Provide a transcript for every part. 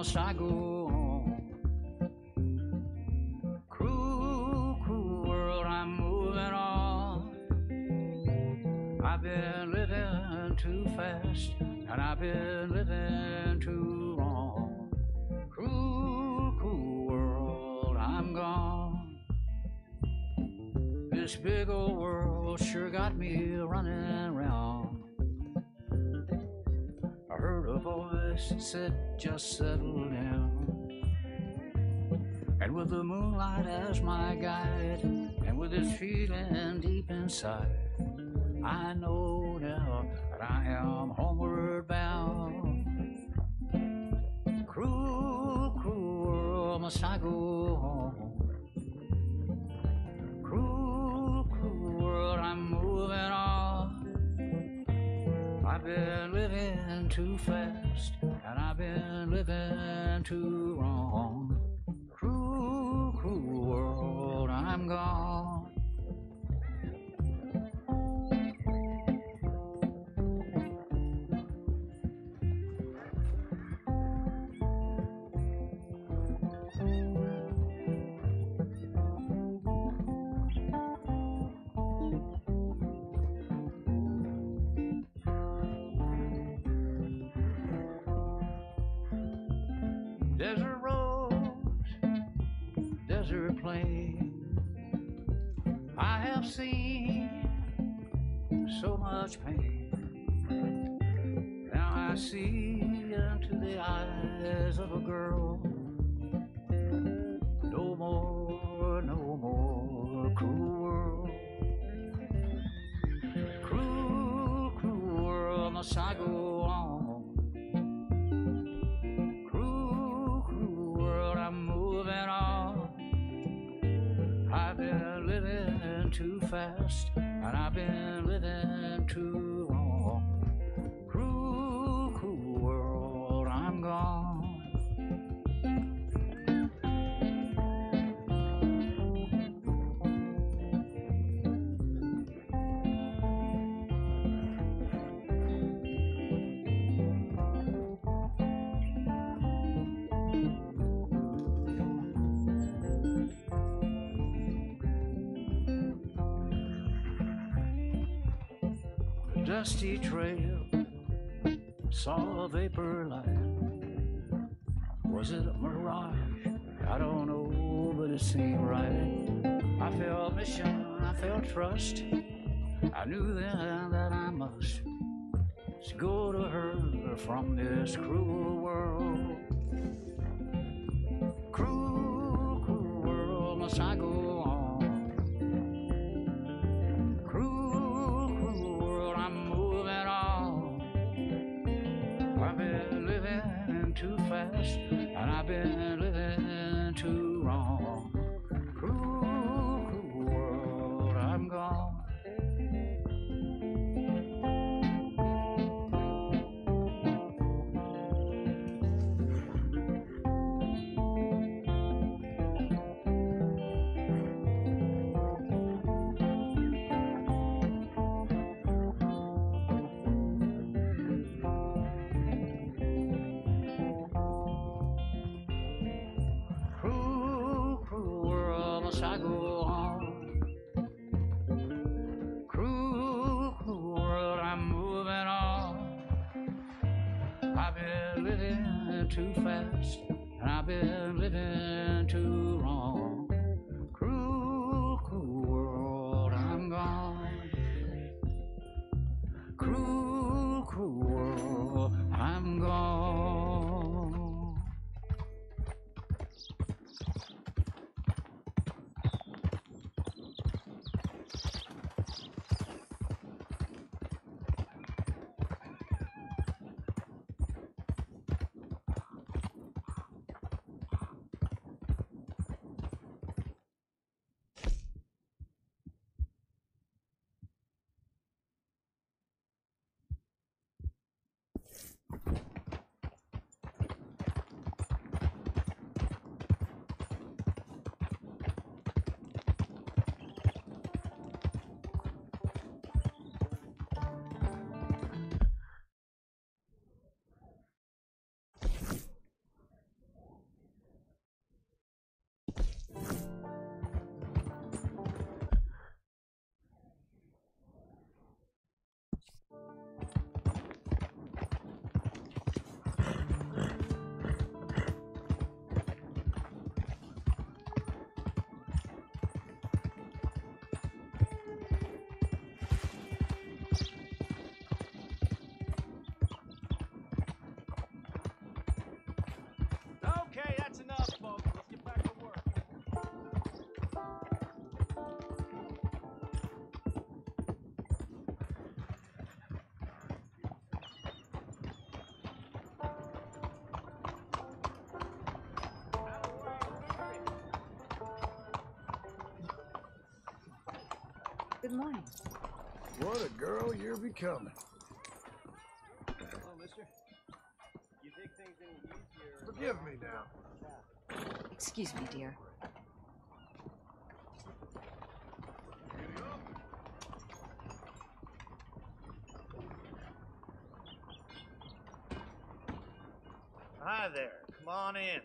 must I go on? Cruel, cruel world, I'm moving on. I've been living too fast, and I've been living too long. Cruel, cruel world, I'm gone. This big old world sure got me running round. I heard a voice that said, just settle down. And with the moonlight as my guide, and with this feeling deep inside, I know now that I am homeward bound. Cruel, cruel world, must I go home? Cruel, cruel world, I'm moving on. I've been living too fast, and I've been living too wrong. Cruel, cruel world, I'm gone. Desert roads, desert plain, I have seen so much pain. Now I see into the eyes of a girl. No more, no more cruel world. Cruel, cruel world, must I go on? I've been living too fast, and I've been living too long. Cruel, cruel world, I'm gone. Dusty trail, saw a vapor light. Was it a mirage? I don't know, but it seemed right. I felt mission, I felt trust. I knew then that I must go to her from this cruel world. Cruel, cruel world, must I go on? I've been living too fast, and I've been living too wrong. Cruel, cruel world, I'm gone. Must I go on? Cruel, cruel world, I'm moving on. I've been living too fast, and I've been living too wrong. Cruel, cruel world, I'm gone. Cruel, cruel world, I'm gone. Good morning. What a girl you're becoming. Hello, mister. You take things any easier? Forgive me now. Excuse me, dear. Hi there. Come on in.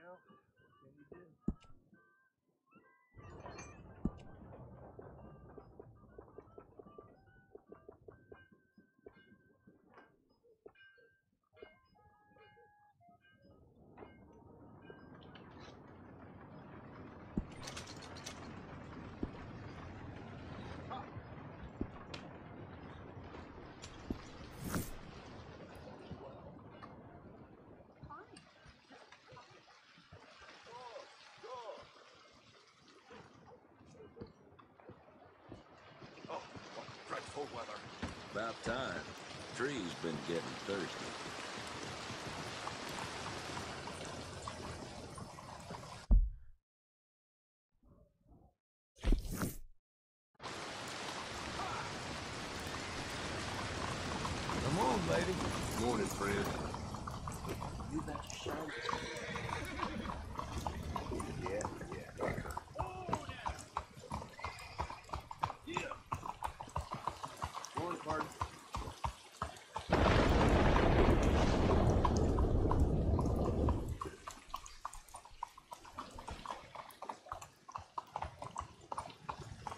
Well, what can you do? Dreadful weather. About time. Tree's been getting thirsty. Come on, lady. Morning, friend. You better shout. Yeah. Morning, pardon.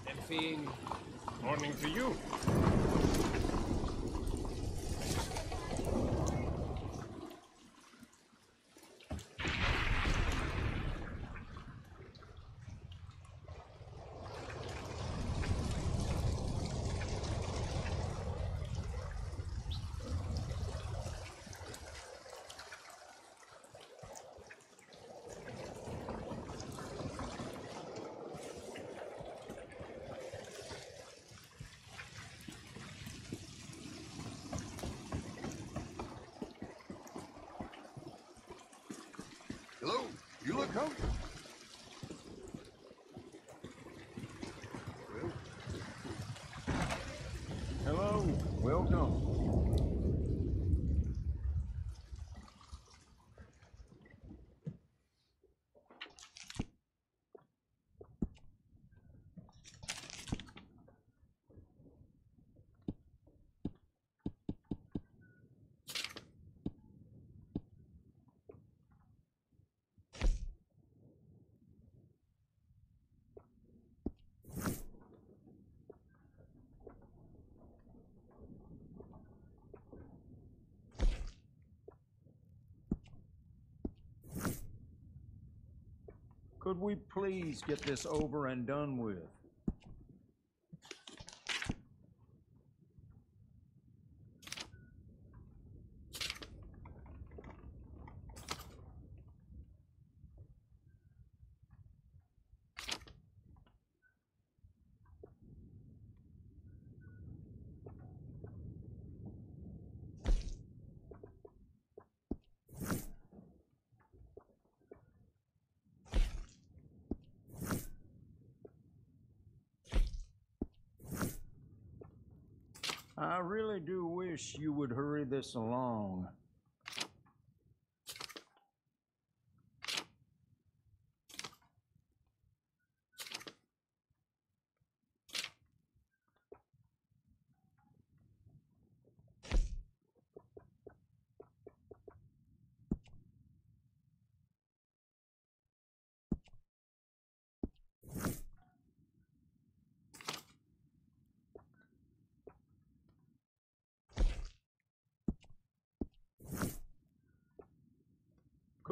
Effing morning to you. Hello, you look hungry. Hello, welcome. Could we please get this over and done with? I really do wish you would hurry this along.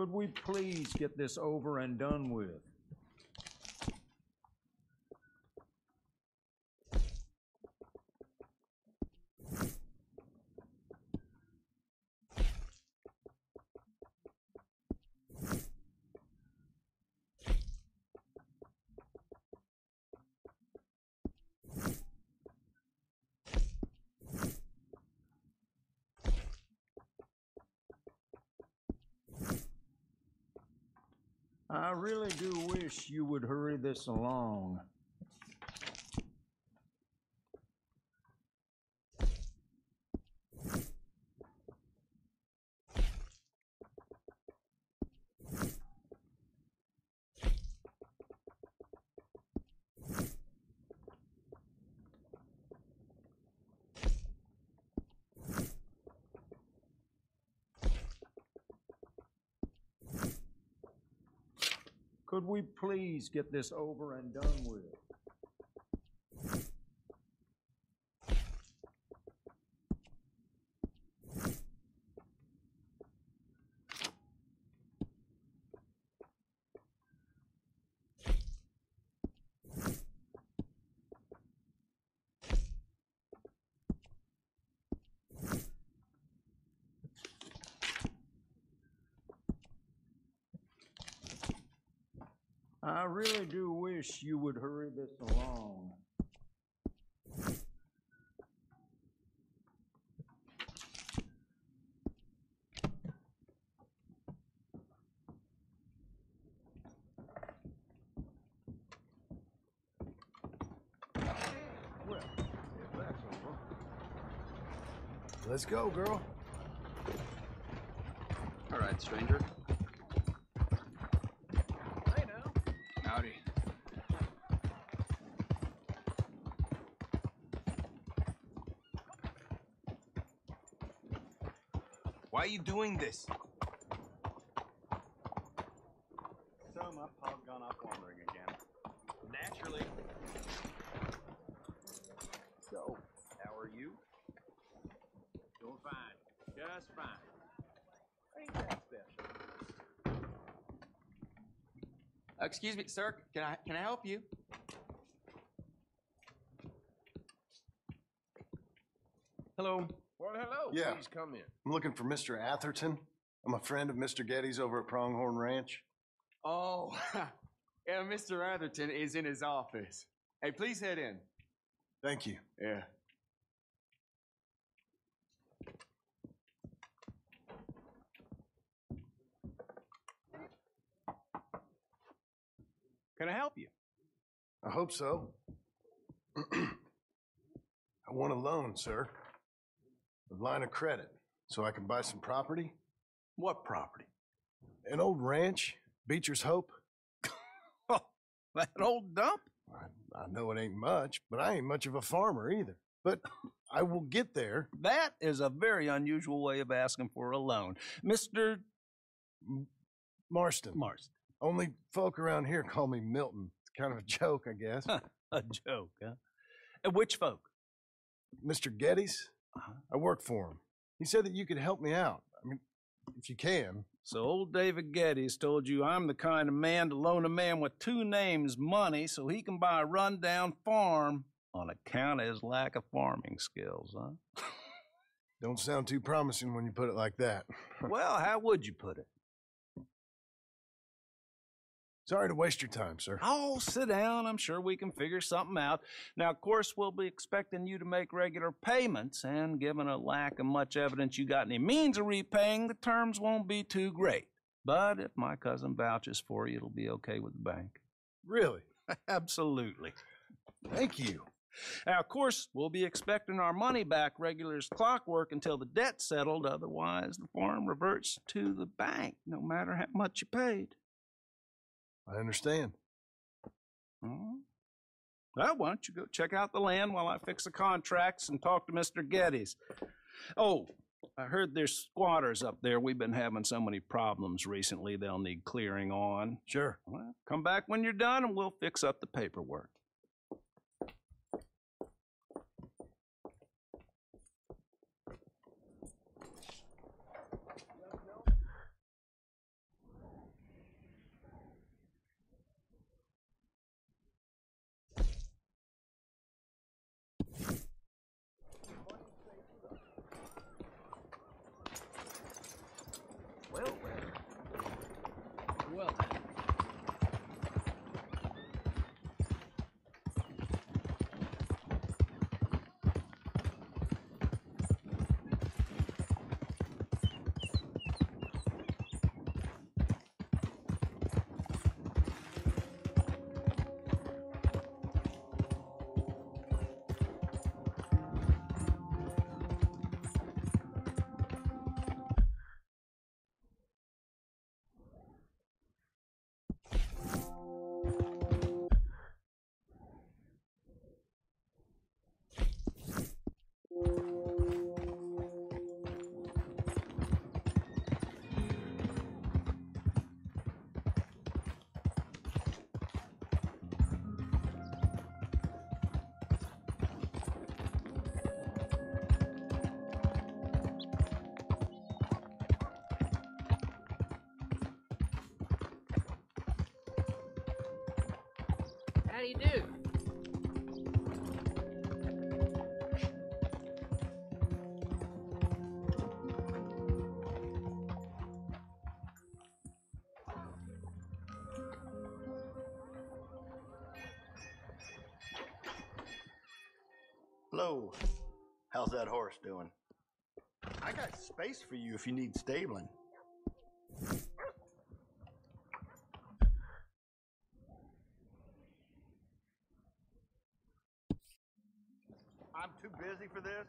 Could we please get this over and done with? I really do wish you would hurry this along. Could we please get this over and done with? I really do wish you would hurry this along. Well, if that's over. Let's go, girl. All right, stranger. Hey now. Howdy. Why are you doing this? So my pa's gone off wandering again. Naturally. So, how are you? Doing fine. Just fine. Ain't that special. Excuse me, sir. Can I help you? Hello. Well, hello. Yeah. Please come in. I'm looking for Mr. Atherton. I'm a friend of Mr. Getty's over at Pronghorn Ranch. Oh, yeah, Mr. Atherton is in his office. Hey, please head in. Thank you. Yeah. Can I help you? I hope so. I want a loan, sir. A line of credit, so I can buy some property. What property? An old ranch, Beecher's Hope. Oh, that old dump? I know it ain't much, but I ain't much of a farmer either. But I will get there. That is a very unusual way of asking for a loan. Mr. Marston. Marston. Only folk around here call me Milton. It's kind of a joke, I guess. A joke, huh? And which folk? Mr. Getty's? I work for him. He said that you could help me out. I mean, if you can. So old David Geddes told you I'm the kind of man to loan a man with two names money so he can buy a rundown farm on account of his lack of farming skills, huh? Don't sound too promising when you put it like that. Well, how would you put it? Sorry to waste your time, sir. Oh, sit down. I'm sure we can figure something out. Now, of course, we'll be expecting you to make regular payments, and given a lack of much evidence you got any means of repaying, the terms won't be too great. But if my cousin vouches for you, it'll be okay with the bank. Really? Absolutely. Thank you. Now, of course, we'll be expecting our money back regular as clockwork until the debt's settled. Otherwise, the farm reverts to the bank, no matter how much you paid. I understand. Well, why don't you go check out the land while I fix the contracts and talk to Mr. Geddes. Oh, I heard there's squatters up there. We've been having so many problems recently, they'll need clearing on. Sure. Well, come back when you're done and we'll fix up the paperwork. Well, well. How do you do? Hello. How's that horse doing? I got space for you if you need stabling. I'm too busy for this.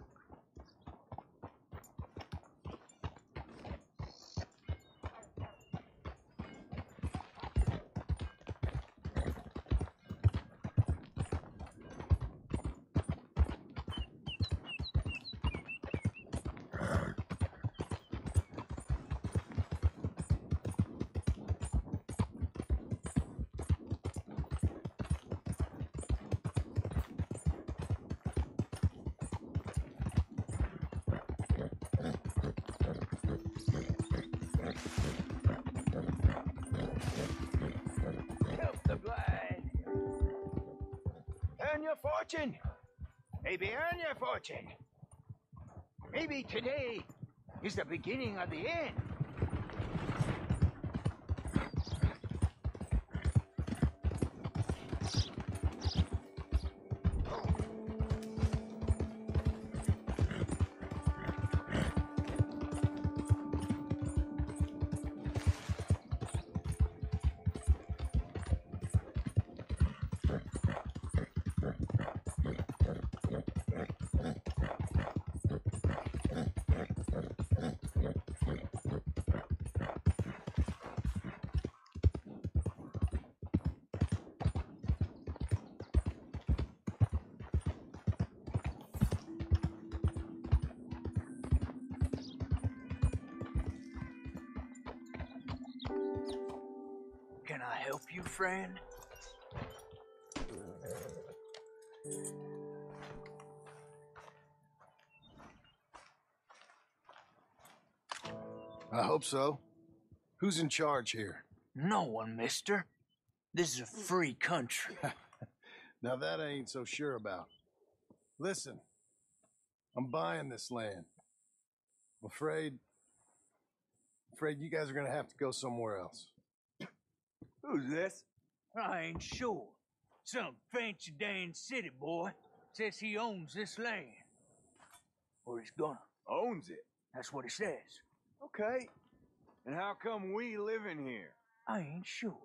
Earn your fortune. Maybe earn your fortune. Maybe today is the beginning of the end. Can I help you, friend? I hope so. Who's in charge here? No one, mister. This is a free country. Now that I ain't so sure about. Listen, I'm buying this land. I'm afraid you guys are gonna have to go somewhere else. Who's this? I ain't sure. Some fancy Dan city boy says he owns this land. Or he's gonna. Owns it. That's what he says. Okay. And how come we live in here? I ain't sure.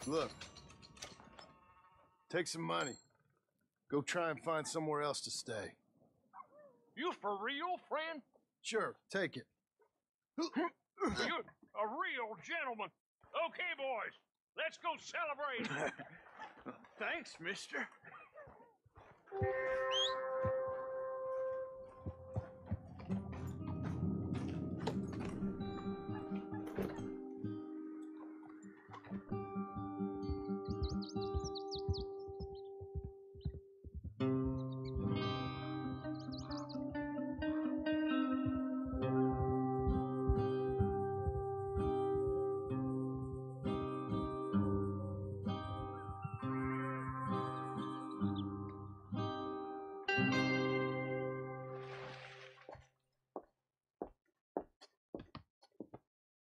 Look, take some money. Go try and find somewhere else to stay. You for real, friend? Sure, take it. You're a real gentleman. Okay, boys, let's go celebrate. Thanks, mister.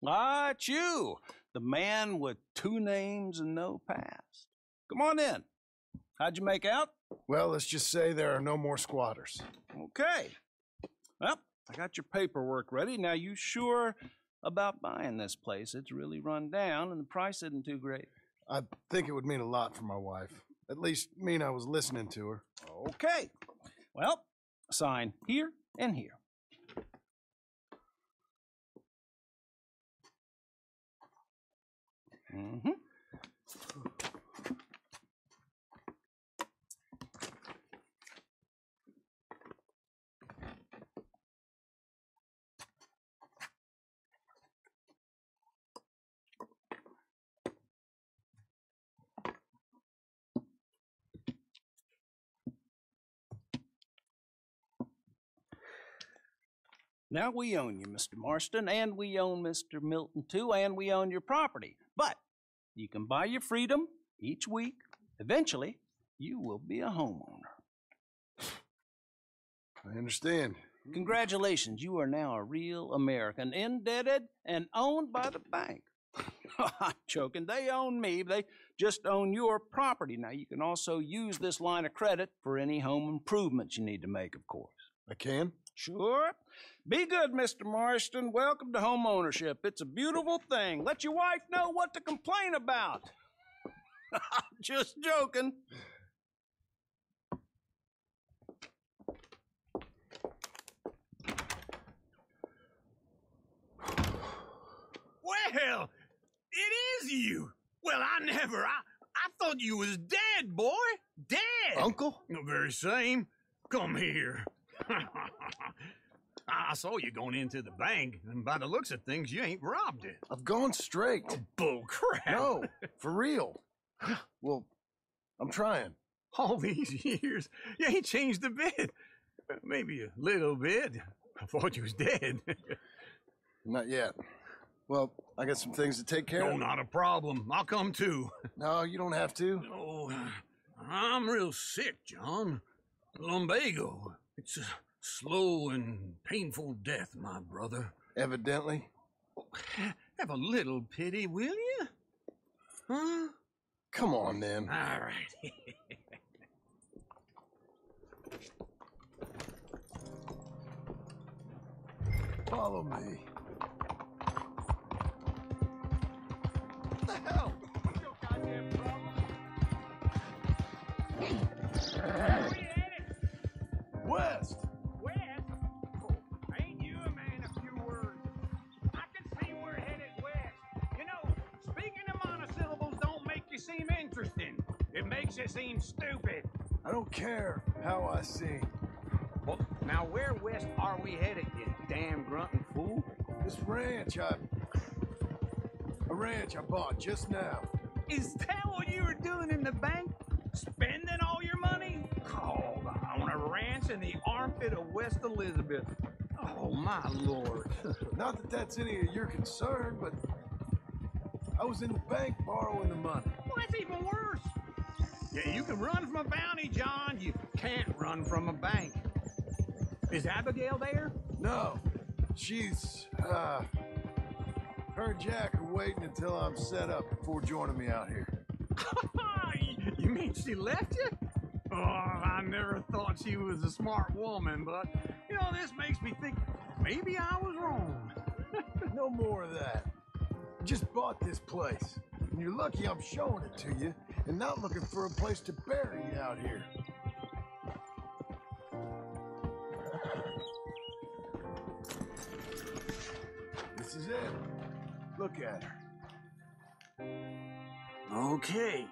Ah, it's you, the man with 2 names and no past. Come on in. How'd you make out? Well, let's just say there are no more squatters. Okay. Well, I got your paperwork ready. Now, you sure about buying this place? It's really run down, and the price isn't too great. I think it would mean a lot for my wife. At least mean I was listening to her. Okay. Well, sign here and here. Mm-hmm. Now we own you, Mr. Marston, and we own Mr. Milton, too, and we own your property. But you can buy your freedom each week. Eventually, you will be a homeowner. I understand. Congratulations, you are now a real American, indebted and owned by the bank. I'm joking. They own me. They just own your property. Now, you can also use this line of credit for any home improvements you need to make, of course. I can? Sure. Be good, Mr. Marston. Welcome to home ownership. It's a beautiful thing. Let your wife know what to complain about. Just joking. Well, it is you. Well, I thought you was dead, boy. Dead. Uncle? The very same. Come here. I saw you going into the bank, and by the looks of things, you ain't robbed it. I've gone straight. Oh, bull crap. No, for real. Well, I'm trying. All these years, you ain't changed a bit. Maybe a little bit. I thought you was dead. Not yet. Well, I got some things to take care No, of. not a problem. I'll come too. No, you don't have to. Oh, I'm real sick, John. Lumbago. It's a slow and painful death, my brother. Evidently. Have a little pity, will you? Huh? Come on, then. All right. Follow me. What the hell? What's your goddamn problem? Where you headed? West! West? Oh, ain't you a man of few words? I can see we're headed west. You know, speaking of monosyllables don't make you seem interesting. It makes you seem stupid. I don't care how I sing. Well, now where west are we headed, you damn grunting fool? This ranch I bought just now. Is that what you were doing in the bank? Spending all your money? Oh, on a ranch in the armpit of West Elizabeth. Oh, my Lord. Not that that's any of your concern, but I was in the bank borrowing the money. Well, that's even worse. Yeah, you can run from a bounty, John. You can't run from a bank. Is Abigail there? No, she's, her and Jack are waiting until I'm set up before joining me out here. You mean she left you? Oh, I never thought she was a smart woman, but, you know, this makes me think maybe I was wrong. No more of that. Just bought this place, and you're lucky I'm showing it to you and not looking for a place to bury you out here. This is it. Look at her. Okay.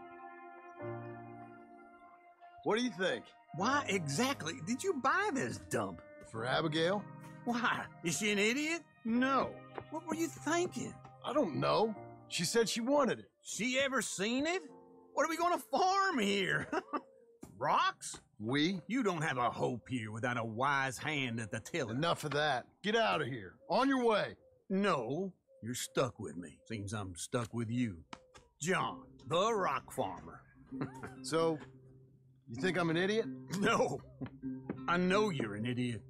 What do you think? Why exactly did you buy this dump? For Abigail? Why? Is she an idiot? No. What were you thinking? I don't know. She said she wanted it. She ever seen it? What are we gonna farm here? Rocks? We? You don't have a hope here without a wise hand at the tiller. Enough of that. Get out of here. On your way. No, you're stuck with me. Seems I'm stuck with you. John, the rock farmer. So, you think I'm an idiot? No, I know you're an idiot.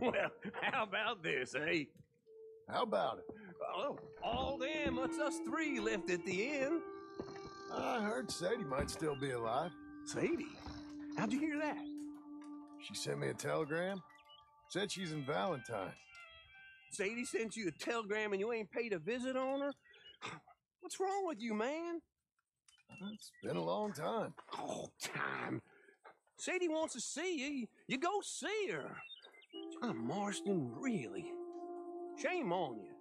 Well, how about this, eh? How about it? Oh, all them, it's us three left at the inn. I heard Sadie might still be alive. Sadie? How'd you hear that? She sent me a telegram. Said she's in Valentine. Sadie sent you a telegram and you ain't paid a visit on her? What's wrong with you, man? It's been a long time. Oh, time. Sadie wants to see you. You go see her. John Marston, really? Shame on you.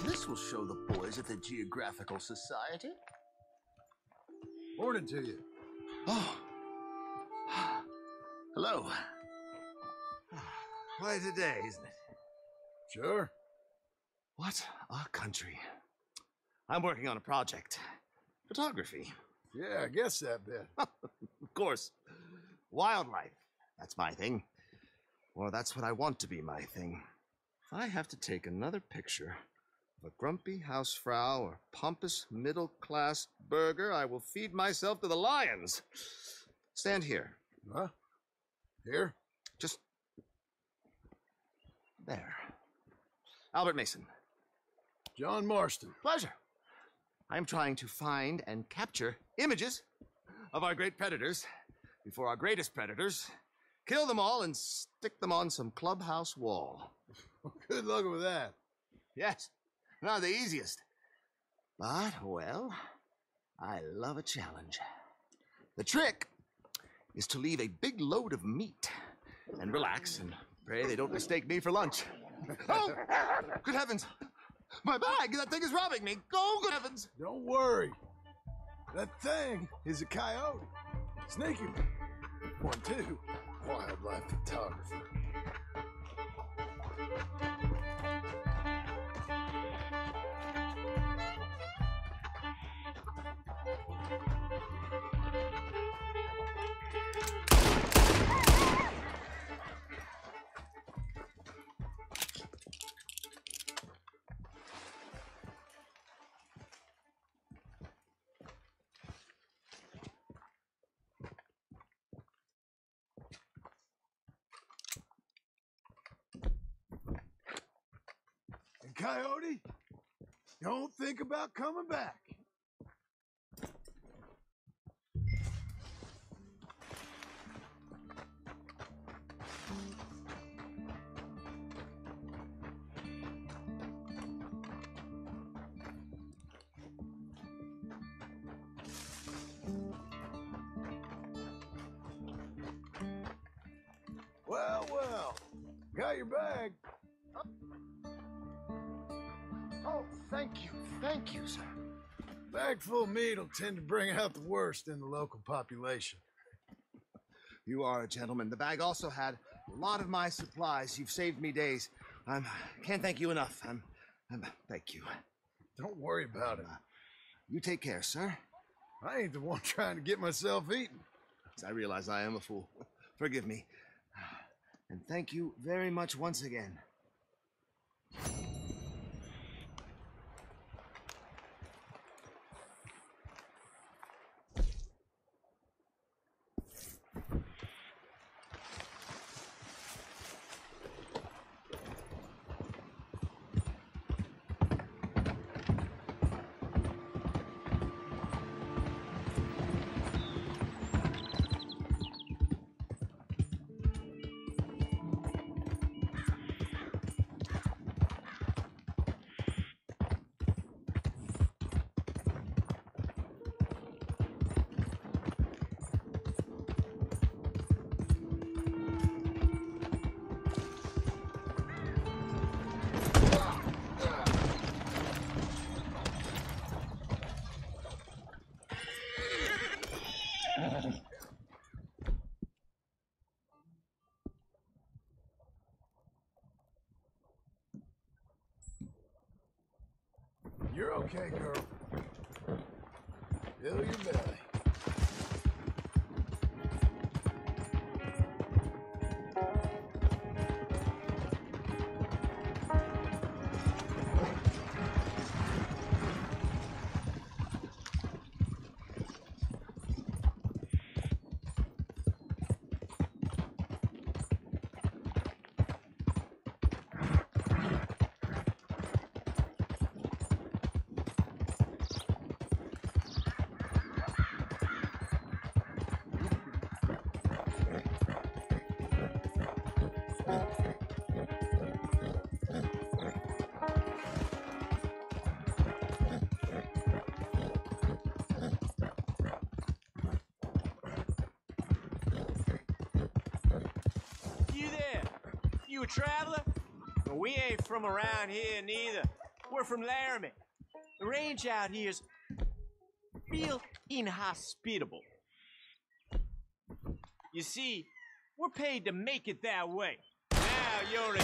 This will show the boys at the Geographical Society. Morning to you. Oh. Hello. Quite a day, isn't it? Sure. What a country. I'm working on a project. Photography. Yeah, I guess that bit. Of course. Wildlife. That's my thing. Or that's what I want to be my thing. If I have to take another picture of a grumpy housefrau or pompous middle-class burgher, I will feed myself to the lions. Stand here. Huh? Here? Just there. Albert Mason. John Marston. Pleasure. I'm trying to find and capture images of our great predators before our greatest predators kill them all and stick them on some clubhouse wall. Good luck with that. Yes, not the easiest. But, well, I love a challenge. The trick is to leave a big load of meat and relax and pray they don't mistake me for lunch. Oh, good heavens! My bag! That thing is robbing me! Oh, good heavens! Don't worry. That thing is a coyote. Sneaky one, too. Wildlife photographer. Coyote, don't think about coming back. Well, got your bag. Oh, thank you, sir. Bag full of meat will tend to bring out the worst in the local population. You are a gentleman. The bag also had A lot of my supplies. You've saved me days. Can't thank you enough. Thank you. Don't worry about it. You take care, sir. I ain't the one trying to get myself eaten. I realize I am a fool. Forgive me. And thank you very much once again. You're okay, girl. Fill your belly. You there? You a traveler? Well, we ain't from around here neither. We're from Laramie. The range out here's real inhospitable. You see, we're paid to make it that way. Now you're a dick.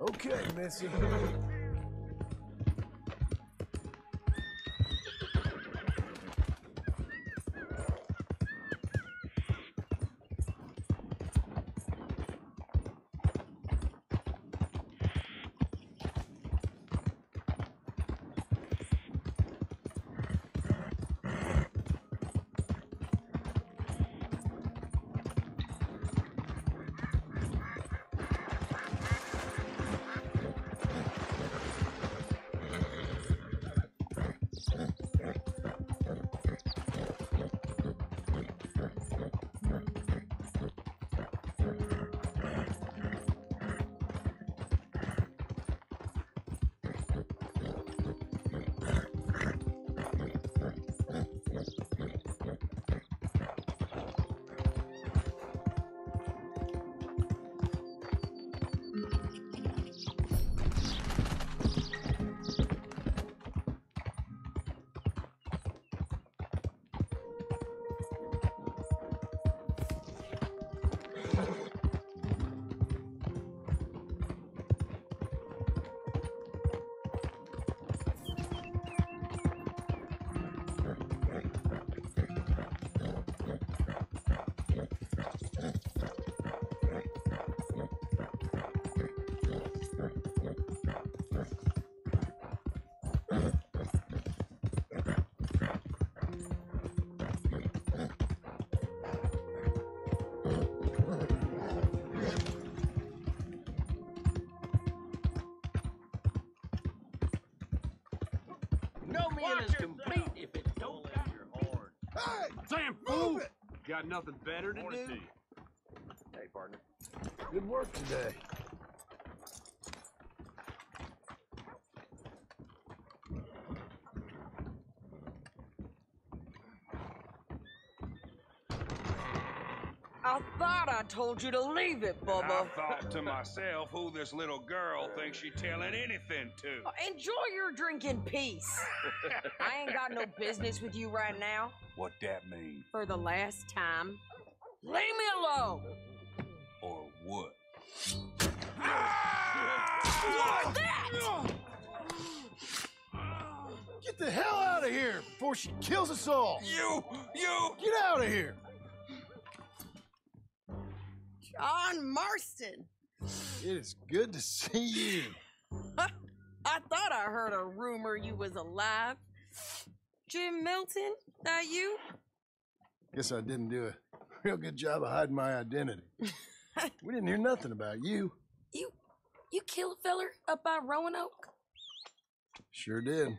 Okay, Missy. feeling's complete if it don't let your horn. Hey! Damn fool! Got nothing better to do? Hey, partner. Good work today. I thought I told you to leave it, Bubba. I thought to myself who this little girl thinks she's telling anything to. Enjoy your drink in peace. I ain't got no business with you right now. What that mean? For the last time, leave me alone. Or what? What's that? Get the hell out of here before she kills us all! You! Get out of here! John Marston. It is good to see you. I thought I heard a rumor you was alive. Jim Milton, that you? Guess I didn't do a real good job of hiding my identity. We didn't hear nothing about you. You kill a feller up by Roanoke? Sure did.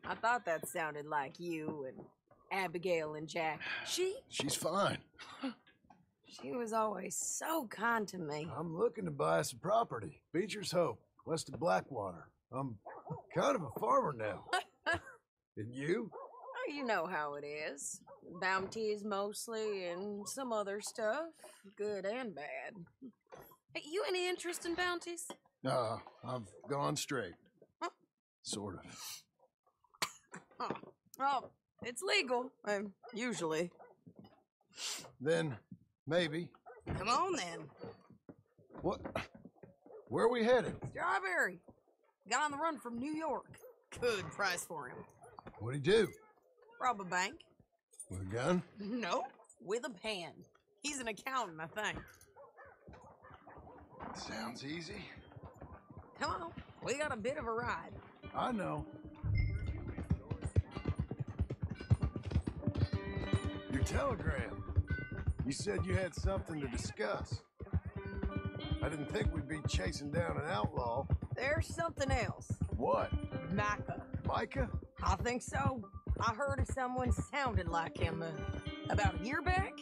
I thought that sounded like you and Abigail and Jack. She's fine. She was always so kind to me. I'm looking to buy some property. Beecher's Hope, west of Blackwater. I'm kind of a farmer now. And you? Oh, you know how it is. Bounties mostly and some other stuff, good and bad. Hey, you any interest in bounties? I've gone straight. Huh? Sort of. Huh. Well, it's legal, usually. Then, maybe. Come on, then. What? Where are we headed? Strawberry. Got on the run from New York. Good price for him. What'd he do? Rob a bank. With a gun? No, with a pen. He's an accountant, I think. Sounds easy. Come on, we got a bit of a ride. I know. Your telegram. You said you had something to discuss. I didn't think we'd be chasing down an outlaw. There's something else. What? Micah. Micah? I think so. I heard of someone sounded like him about a year back.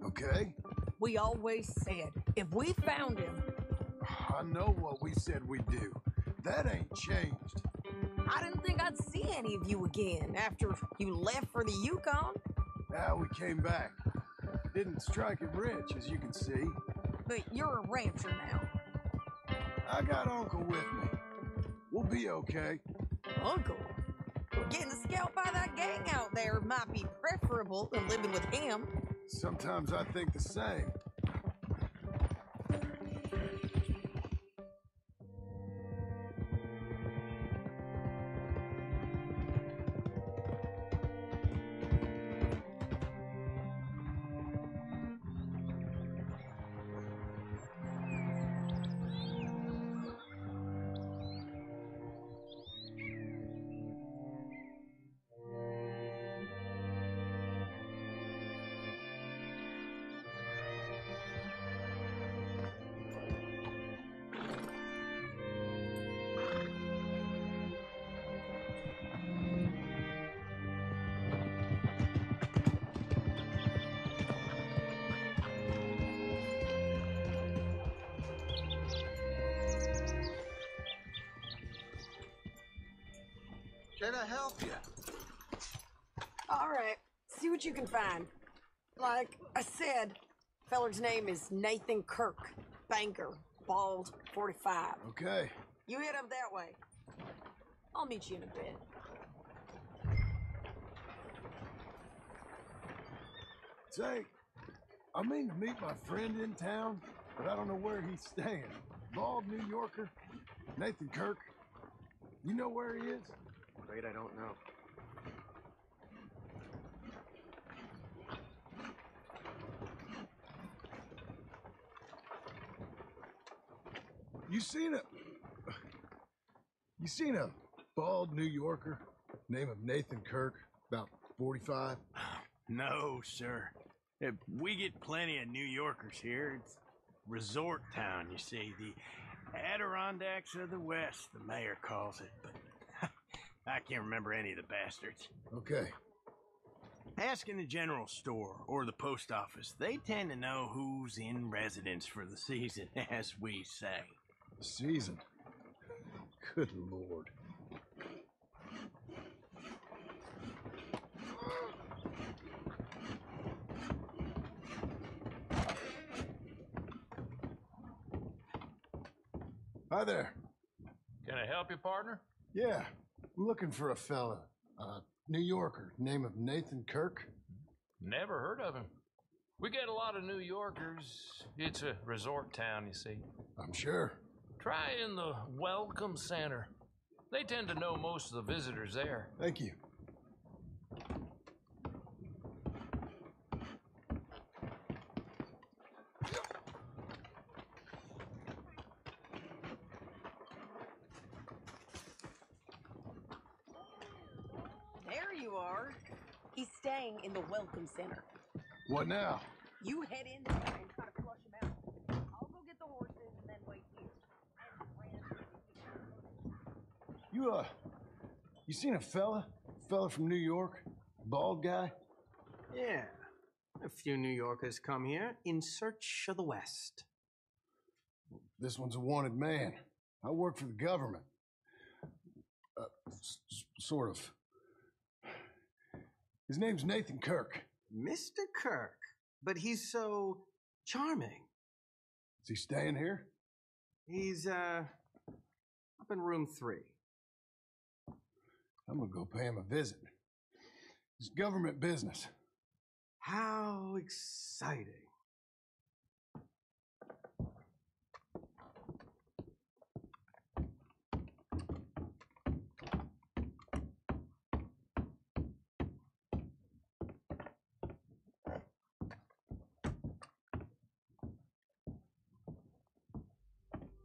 Okay. We always said if we found him. I know what we said we'd do. That ain't changed. I didn't think I'd see any of you again after you left for the Yukon. Now we came back. Didn't strike it rich, as you can see. But you're a rancher now. I got Uncle with me. We'll be okay. Uncle? Getting scalped by that gang out there might be preferable than living with him. Sometimes I think the same. Can I help you? All right, see what you can find. Like I said, feller's name is Nathan Kirk, banker, bald, 45. Okay. You head up that way. I'll meet you in a bit. Say, I mean to meet my friend in town, but I don't know where he's staying. Bald New Yorker, Nathan Kirk. You know where he is? Afraid I don't know. You seen a bald New Yorker, name of Nathan Kirk, about 45? No, sir. We get plenty of New Yorkers here. It's resort town, you see. The Adirondacks of the West, the mayor calls it. But I can't remember any of the bastards. Okay. Ask in the general store or the post office. They tend to know who's in residence for the season, as we say. Season? Good Lord. Hi there. Can I help you, partner? Yeah, I'm looking for a fella. New Yorker, name of Nathan Kirk. Never heard of him. We get a lot of New Yorkers. It's a resort town, you see. I'm sure. Try in the Welcome Center. They tend to know most of the visitors there. Thank you. There you are. He's staying in the Welcome Center. What now? You head in there and try to flush him out. I'll go get the horses and then wait here. You seen a fella? Fella from New York? Bald guy? Yeah. A few New Yorkers come here in search of the West. This one's a wanted man. I work for the government. Sort of. His name's Nathan Kirk. Mr. Kirk? But he's so charming. Is he staying here? He's, up in room 3. I'm gonna go pay him a visit. It's government business. How exciting.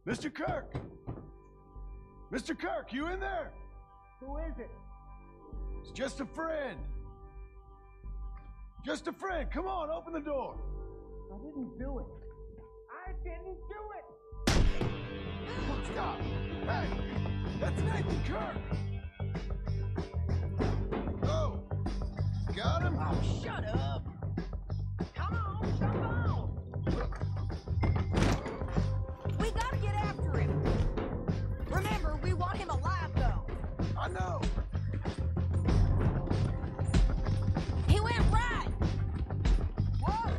Mr. Kirk! Mr. Kirk, you in there? Who is it? It's just a friend. Just a friend. Come on, open the door. I didn't do it. I didn't do it! Stop! Hey! That's Nathan Kirk! Oh! Got him? Oh, shut up! Come on, jump on! We gotta get after him! Remember, we want him alive, though! I know! He went right! Whoa!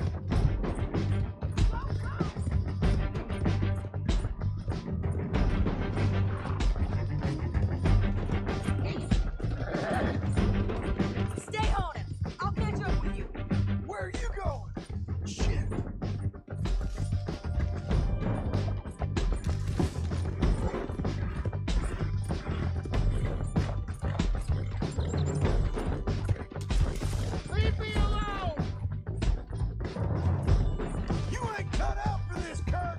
Stay on him! I'll catch up with you! Where are you going? Shit! Leave me alone! You ain't cut out for this, Kirk!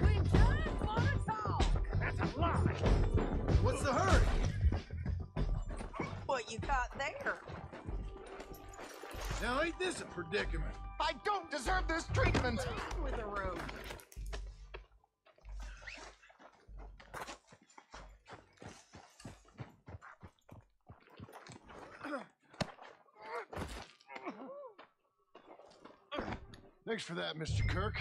We just wanna talk! That's a lie! What's the hurry? What you got there? Now ain't this a predicament? I don't deserve this treatment! With a rope. Thanks for that, Mr. Kirk.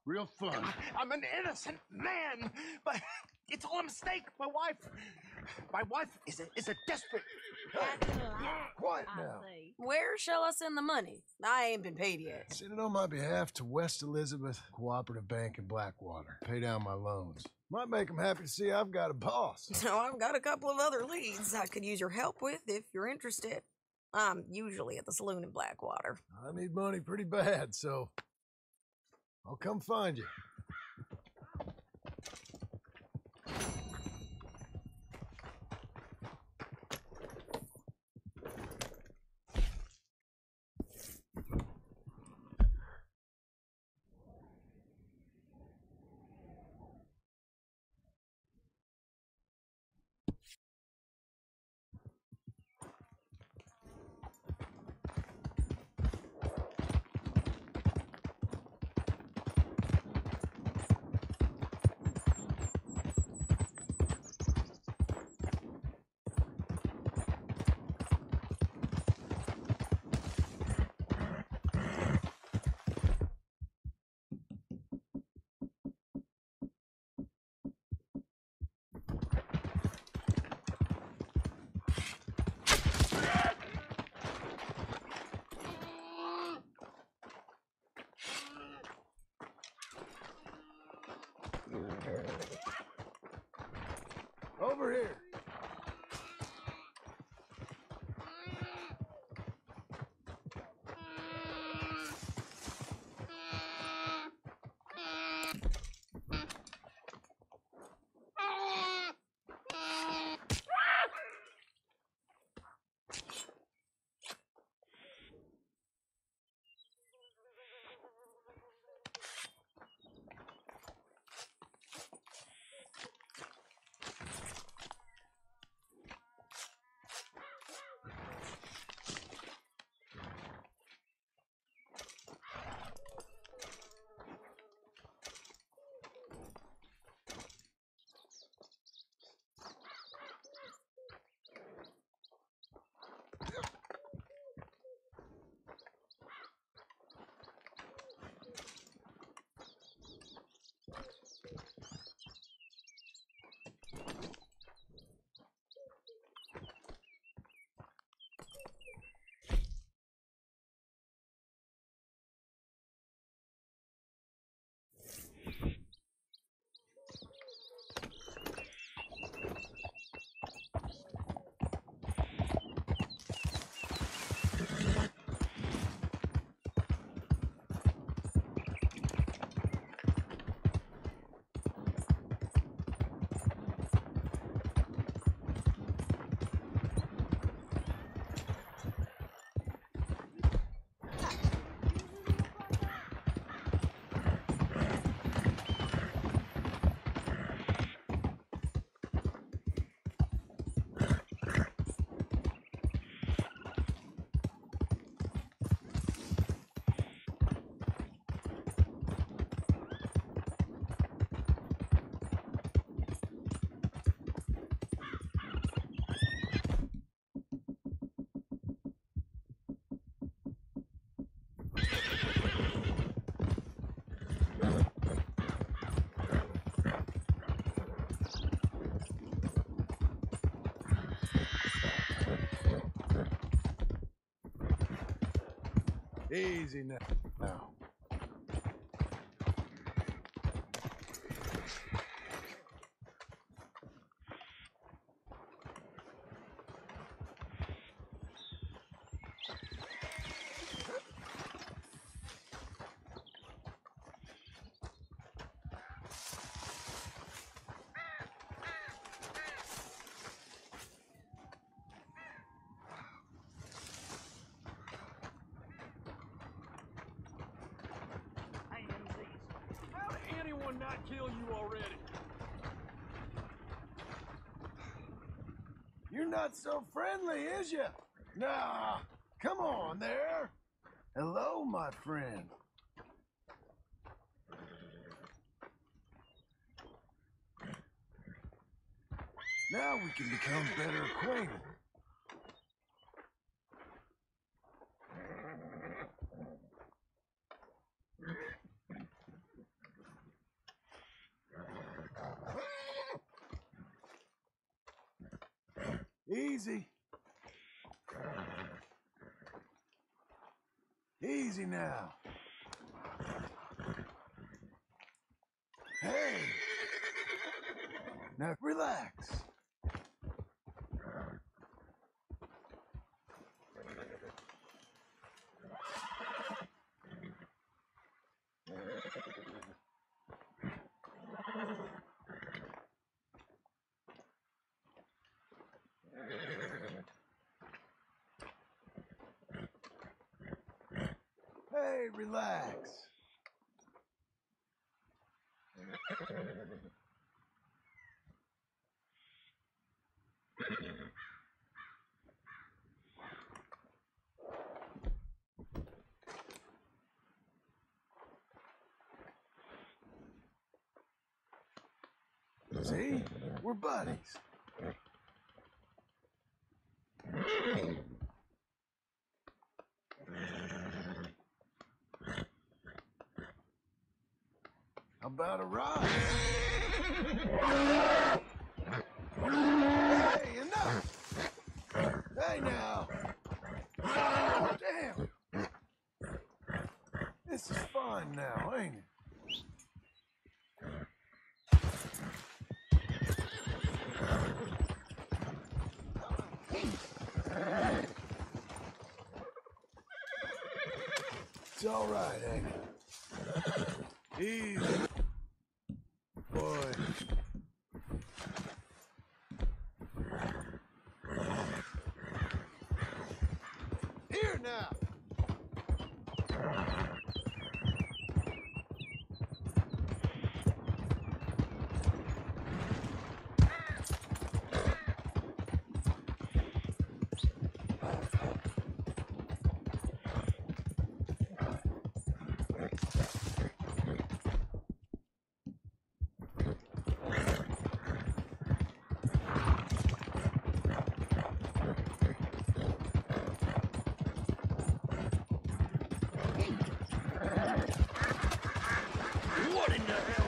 Real fun. I'm an innocent man, but it's all a mistake. My wife is a desperate. Quiet now. Where shall I send the money? I ain't been paid yet. Send it on my behalf to West Elizabeth Cooperative Bank in Blackwater. Pay down my loans. Might make them happy to see I've got a boss. So I've got a couple of other leads I could use your help with if you're interested. I'm usually at the saloon in Blackwater. I need money pretty bad, so I'll come find you. Easy now. How did anyone not kill you already? You're not so friendly, is you? Nah, come on there. Hello, my friend. Now we can become better acquainted. Easy. Easy now. Hey. Now relax. Hey, relax. See? We're buddies. How about a ride? Hey, enough! Hey, now! Damn! This is fun now, ain't it? It's all right, ain't it? Easy. Boy. Here now. What in the hell?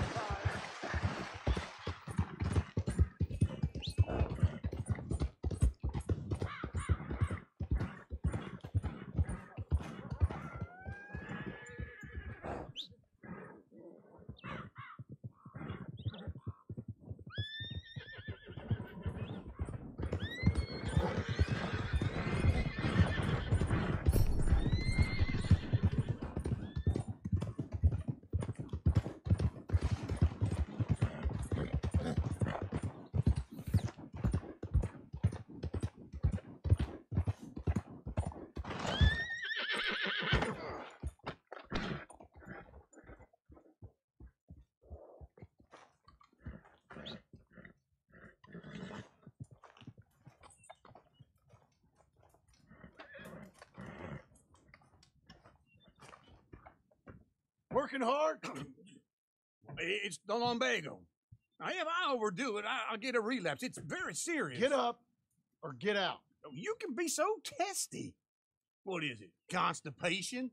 Working hard? It's the lumbago. Now, if I overdo it, I'll get a relapse. It's very serious. Get up or get out. You can be so testy. What is it? Constipation?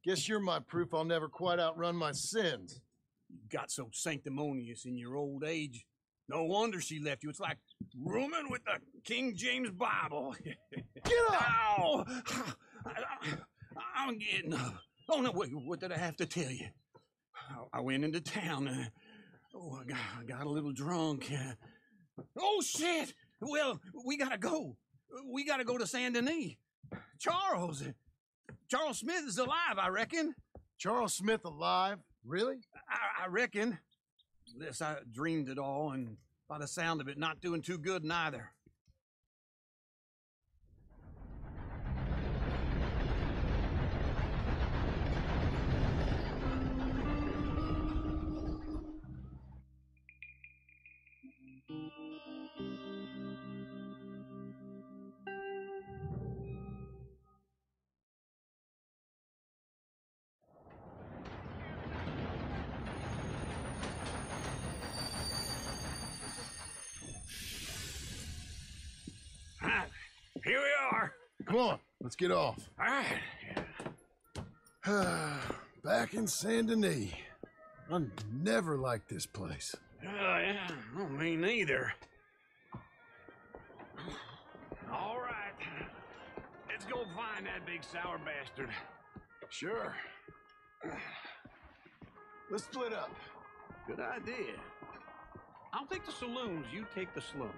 Guess you're my proof I'll never quite outrun my sins. You got so sanctimonious in your old age. No wonder she left you. It's like rooming with the King James Bible. Get up! Ow! I'm getting up. Oh, no, wait, what did I have to tell you? I went into town. I got a little drunk. Oh, shit! Well, we gotta go. We gotta go to Saint Denis. Charles Smith is alive, I reckon. Charles Smith alive? Really? I reckon. Unless I dreamed it all, and by the sound of it, not doing too good neither. Here we are. Come on, let's get off. All right. Back in Saint Denis. I never liked this place. Yeah, well, me neither. All right. Let's go find that big sour bastard. Sure. Let's split up. Good idea. I'll take the saloons, you take the slums.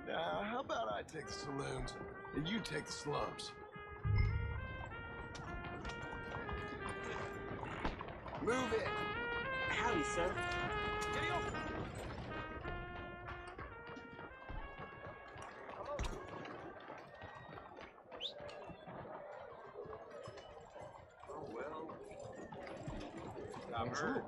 Now, how about I take the saloons and you take the slums? Move it. Howdy, sir. Oh, well. Bonjour.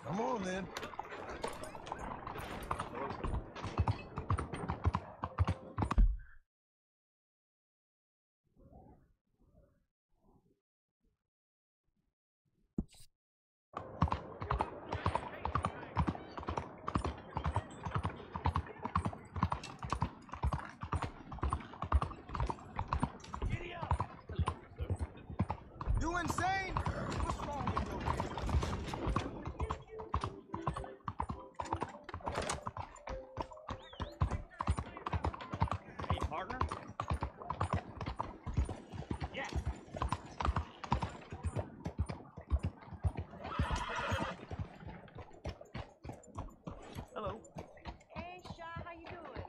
Come on, then. You insane? What's wrong with you? Hey, partner? Yeah. Hello. Hey, Shaw, how you doing?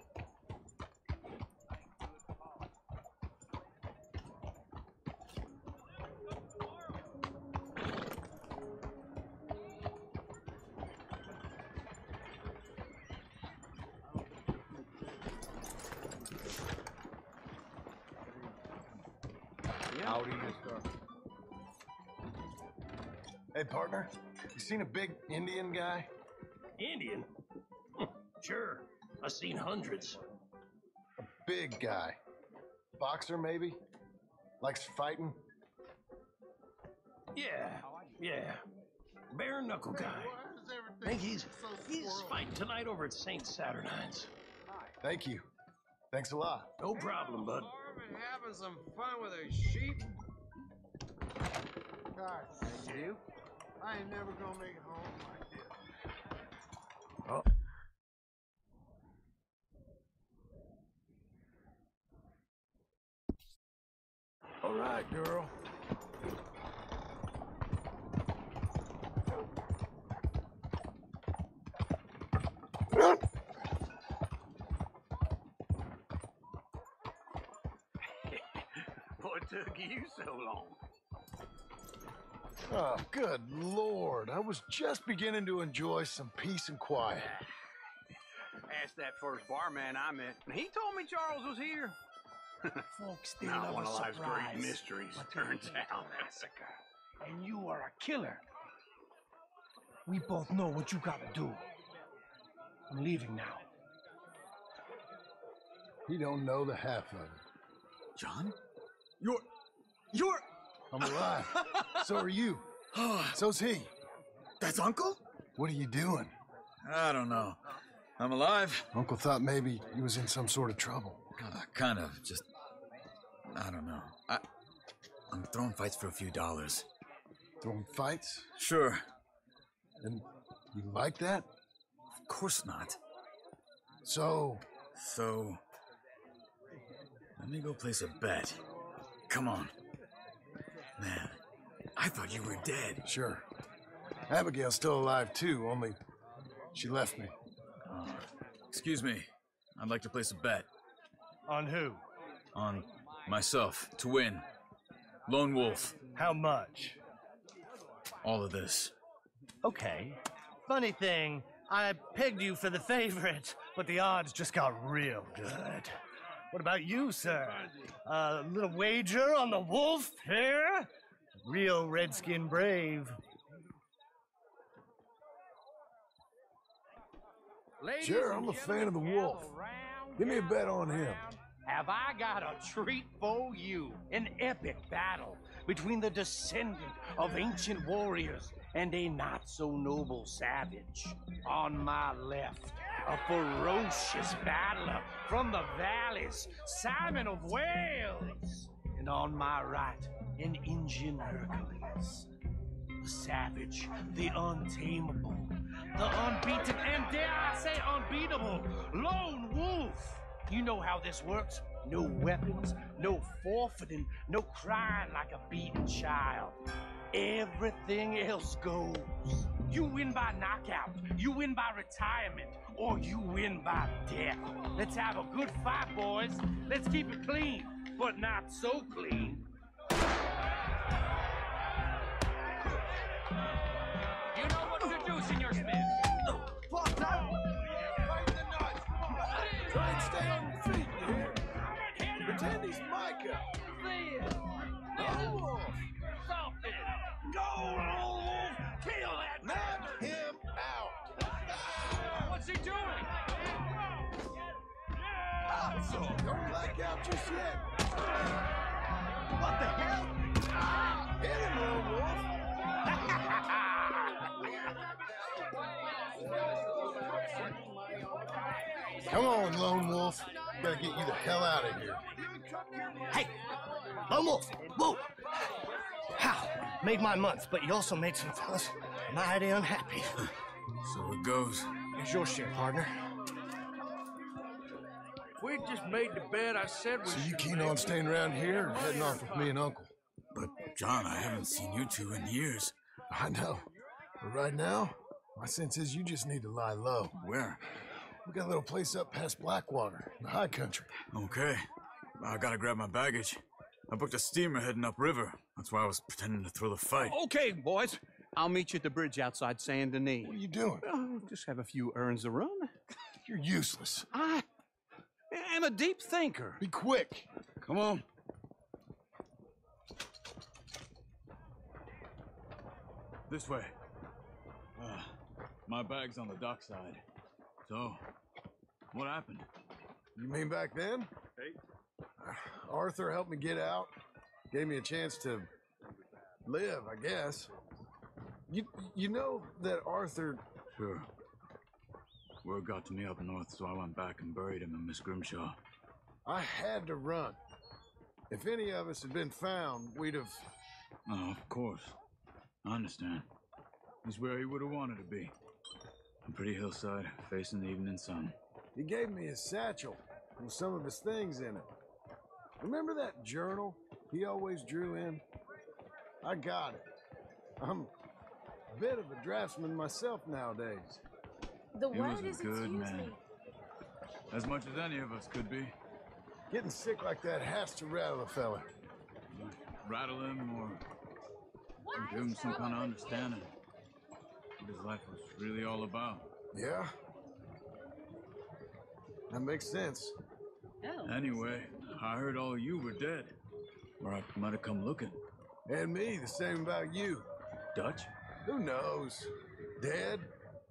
Howdy, mister. Hey, partner. You seen a big Indian guy? Indian? Sure. I've seen hundreds. A big guy. Boxer, maybe? Likes fighting? Yeah. Bare knuckle guy. Think he's fighting tonight over at St. Saturnine's. Thank you. Thanks a lot. No problem, bud. Marvin having some fun with his sheep? God, you? I ain't never gonna make it home like this. Oh. All right, girl. What took you so long? Oh, good Lord. I was just beginning to enjoy some peace and quiet. Asked that first barman I met, and he told me Charles was here. Folks, they Not love one a of life's surprise. great mysteries, But turns it's out. a massacre, and you are a killer. We both know what you gotta do. I'm leaving now. He don't know the half of it. John? You're... I'm alive. So are you. So's he. That's Uncle? What are you doing? I don't know. I'm alive. Uncle thought maybe he was in some sort of trouble. Kind of. Just... I don't know. I'm throwing fights for a few dollars. Throwing fights? Sure. And you like that? Of course not. So, let me go place a bet. Come on. Man, I thought you were dead. Sure. Abigail's still alive too, only she left me. Excuse me. I'd like to place a bet. On who? On myself, to win. Lone Wolf. How much? All of this. Okay. Funny thing, I pegged you for the favorite, but the odds just got real good. What about you, sir? A little wager on the wolf here? Real redskin brave. Sure, I'm a fan of the wolf. Give me a bet on him. Have I got a treat for you? An epic battle between the descendant of ancient warriors and a not-so-noble savage. On my left, a ferocious battler from the valleys, Simon of Wales. And on my right, an Indian Hercules. The savage, the untamable, the unbeaten, and dare I say unbeatable, Lone Wolf. You know how this works. No weapons, no forfeiting, no crying like a beaten child. Everything else goes. You win by knockout, you win by retirement, or you win by death. Let's have a good fight, boys. Let's keep it clean, but not so clean. You know what to do, Senor Smith. Fuck that! Try and stay on your feet, you hear? Pretend he's Micah. Lone Wolf. Something. Go, Lone Wolf. Kill that. Knock him out. What's he doing? Don't black out just yet. What the hell? Hit him, Lone Wolf. Come on, Lone Wolf. Gotta get you the hell out of here. Hey! Lone Wolf! Whoa! How? Made my month, but you also made some fellas mighty unhappy. So it goes. Here's your share, partner. We just made the bet I said we So you should keen make. on staying around here or heading off with me and Uncle? But, John, I haven't seen you two in years. I know. But right now, my sense is you just need to lie low. Where? We got a little place up past Blackwater, in the high country. Okay. I gotta grab my baggage. I booked a steamer heading upriver. That's why I was pretending to throw the fight. Okay, boys. I'll meet you at the bridge outside Saint Denis. What are you doing? Just have a few errands to run. You're useless. I am a deep thinker. Be quick. Come on. This way. My bag's on the dockside. So, what happened? You mean back then? Hey. Arthur helped me get out. Gave me a chance to live, I guess. You know that Arthur... Sure. Word got to me up north, so I went back and buried him in Miss Grimshaw. I had to run. If any of us had been found, we'd have... Oh, of course. I understand. He's where he would have wanted to be. A pretty hillside, facing the evening sun. He gave me his satchel with some of his things in it. Remember that journal he always drew in? I got it. I'm a bit of a draftsman myself nowadays. The He was word a is good excuse man. me. As much as any of us could be. Getting sick like that has to rattle a fella. Rattle him or give him some kind of understanding what his life was really all about. Yeah? That makes sense. Anyway, I heard all you were dead. Or I might have come looking. And me, the same about you. Dutch? Who knows? Dead?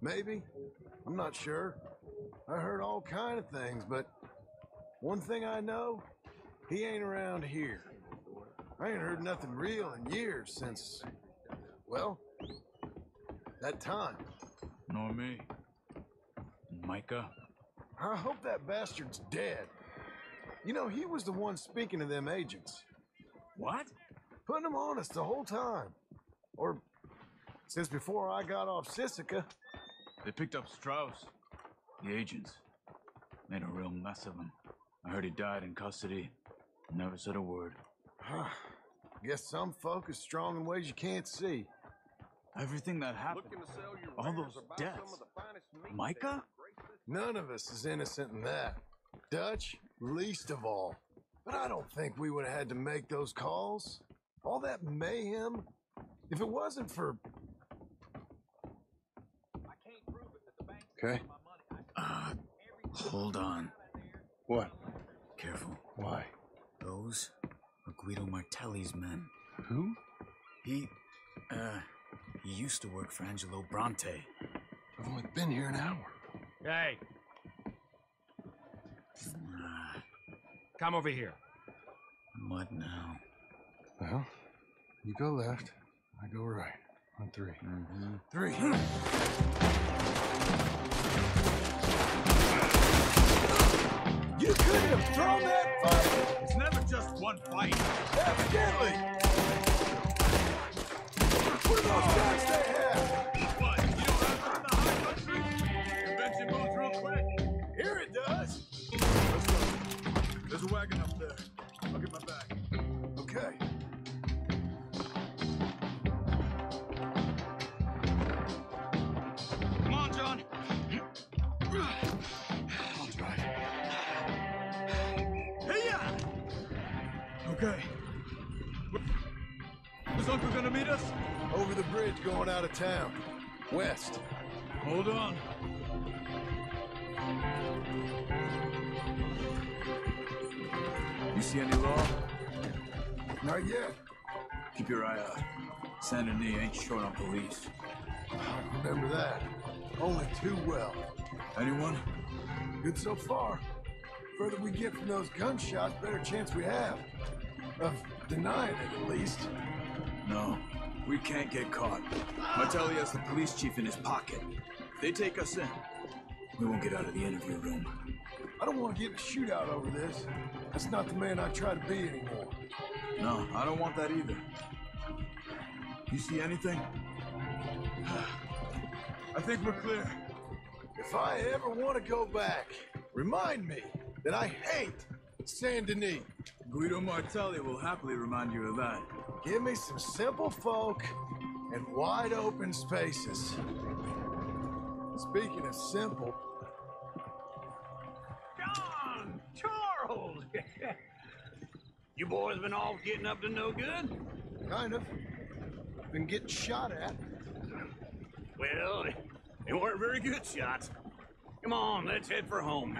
Maybe? I'm not sure. I heard all kind of things, but one thing I know, he ain't around here. I ain't heard nothing real in years since, well, that time. Nor me. Micah? I hope that bastard's dead. You know, he was the one speaking to them agents. What? Putting them on us the whole time. Or Since before I got off Sisika. They picked up Strauss. The agents. Made a real mess of him. I heard he died in custody. Never said a word. Guess some folk is strong in ways you can't see. Everything that happened, all those deaths. Micah? None of us is innocent in that. Dutch, least of all. But I don't think we would have had to make those calls. All that mayhem. If it wasn't for... Okay. Hold on. What? Careful. Why? Those are Guido Martelli's men. Who? He used to work for Angelo Bronte. I've only been here an hour. Hey. Come over here. What now? Well, you go left, I go right. On 3. Mm-hmm. 3. You couldn't have thrown that fight! It's never just one fight. Evidently! What are those guys they have? What? You don't have them in the high country? Convention moves real quick. Here it does! Let's go. There's a wagon up there. I'll get my bag. Okay. Come on, John. I'll drive. Hey-ya! Okay. Is Uncle gonna meet us? Over the bridge going out of town. West. Hold on. You see any law? Not yet. Keep your eye out. Saint Denis ain't short on police. I remember that. Only too well. Anyone? Good so far. Further we get from those gunshots, better chance we have. Of denying it, at least. No, we can't get caught. Martelli has the police chief in his pocket. If they take us in, we won't get out of the interview room. I don't want to get in a shootout over this. That's not the man I try to be anymore. No, I don't want that either. You see anything? I think we're clear. If I ever want to go back, remind me that I hate Saint Denis. Guido Martelli will happily remind you of that. Give me some simple folk and wide open spaces. Speaking of simple... John! Charles! You boys been off getting up to no good? Kind of. Been getting shot at. Well, they weren't very good shots. Come on, let's head for home.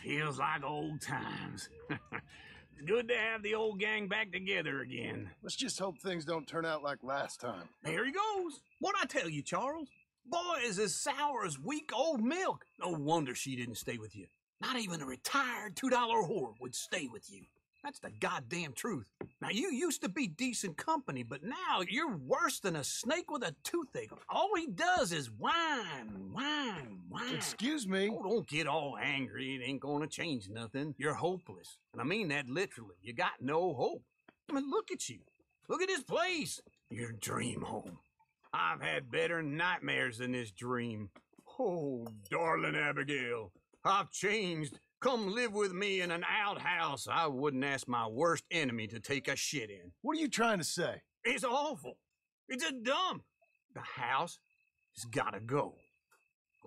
Feels like old times. It's good to have the old gang back together again. Let's just hope things don't turn out like last time. There he goes. What'd I tell you, Charles? Boy is as sour as weak old milk. No wonder she didn't stay with you. Not even a retired $2 whore would stay with you. That's the goddamn truth. Now, you used to be decent company, but now you're worse than a snake with a toothache. All he does is whine, whine, whine. Excuse me? Oh, don't get all angry. It ain't gonna change nothing. You're hopeless. And I mean that literally. You got no hope. I mean, look at you. Look at this place. Your dream home. I've had better nightmares than this dream. Oh, darling Abigail, I've changed. Come live with me in an outhouse I wouldn't ask my worst enemy to take a shit in. What are you trying to say? It's awful. It's a dump. The house has gotta go.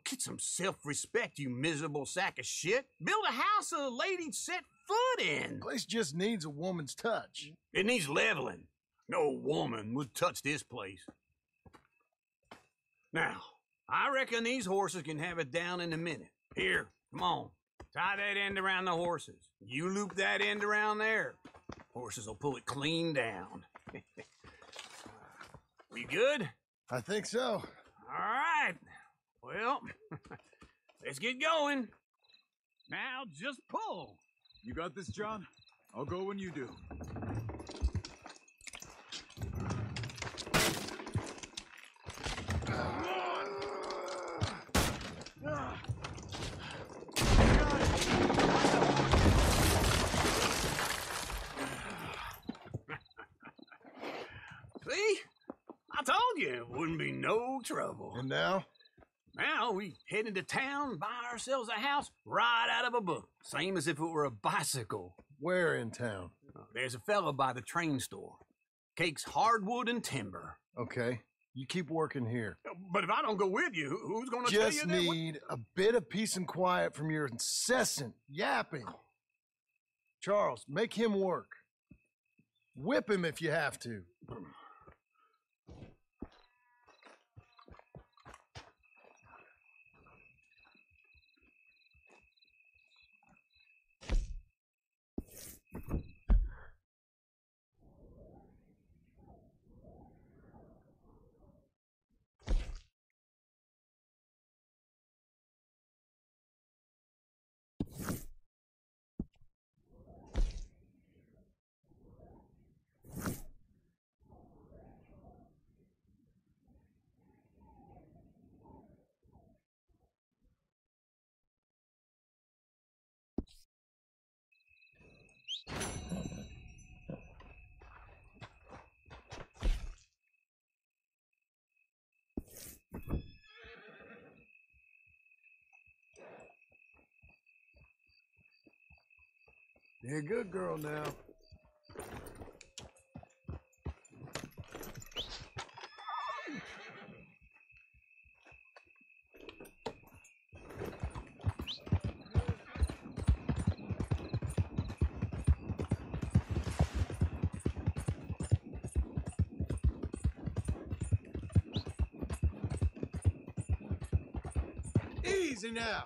Get some self-respect, you miserable sack of shit. Build a house a lady'd set foot in. The place just needs a woman's touch. It needs leveling. No woman would touch this place. Now, I reckon these horses can have it down in a minute. Here, come on. Tie that end around the horses. You loop that end around there. Horses will pull it clean down. We good? I think so. All right. Well, let's get going. Now just pull. You got this, John? I'll go when you do. See? I told you it wouldn't be no trouble. And now? Now we head into town, buy ourselves a house right out of a book. Same as if it were a bicycle. Where in town? There's a fella by the train store. Cakes hardwood and timber. Okay. You keep working here. But if I don't go with you, who's going to tell you Just that? need a bit of peace and quiet from your incessant yapping. Charles, make him work. Whip him if you have to. You're a good girl now. Easy now.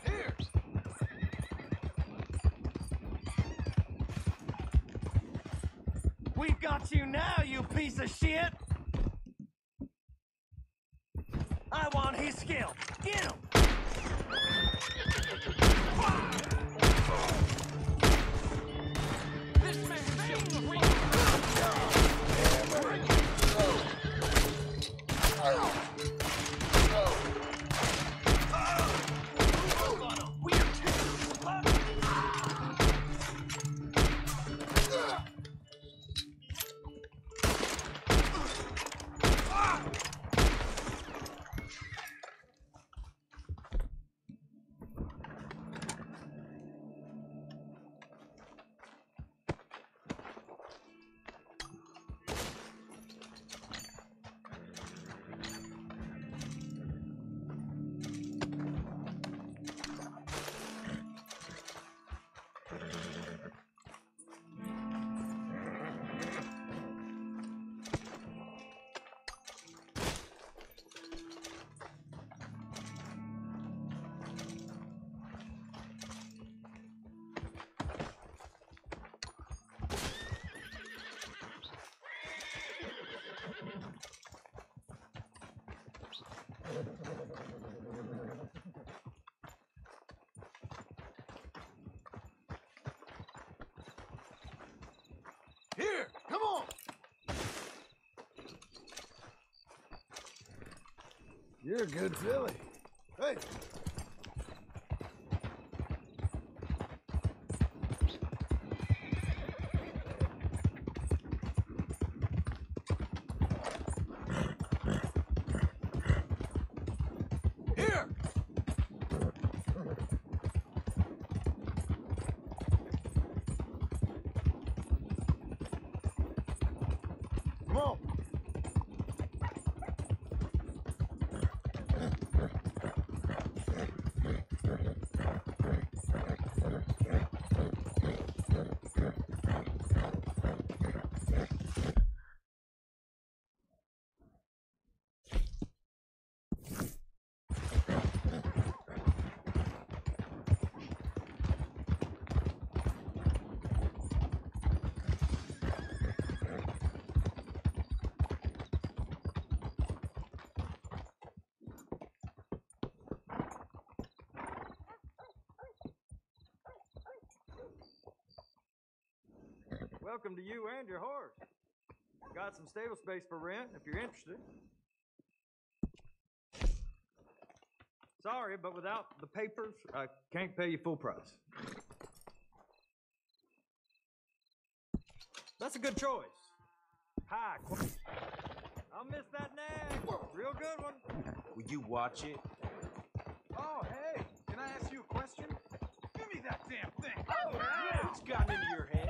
Here. We've got you now, you piece of shit! I want his skill. Get him! This man's You're a good filly. Hey. Here! Come on. Welcome to you and your horse. Got some stable space for rent if you're interested. Sorry, but without the papers, I can't pay you full price. That's a good choice. Hi. I'll miss that nag. Real good one. Will you watch it? Oh, hey, can I ask you a question? Give me that damn thing. Oh, yeah. It's gotten into your head.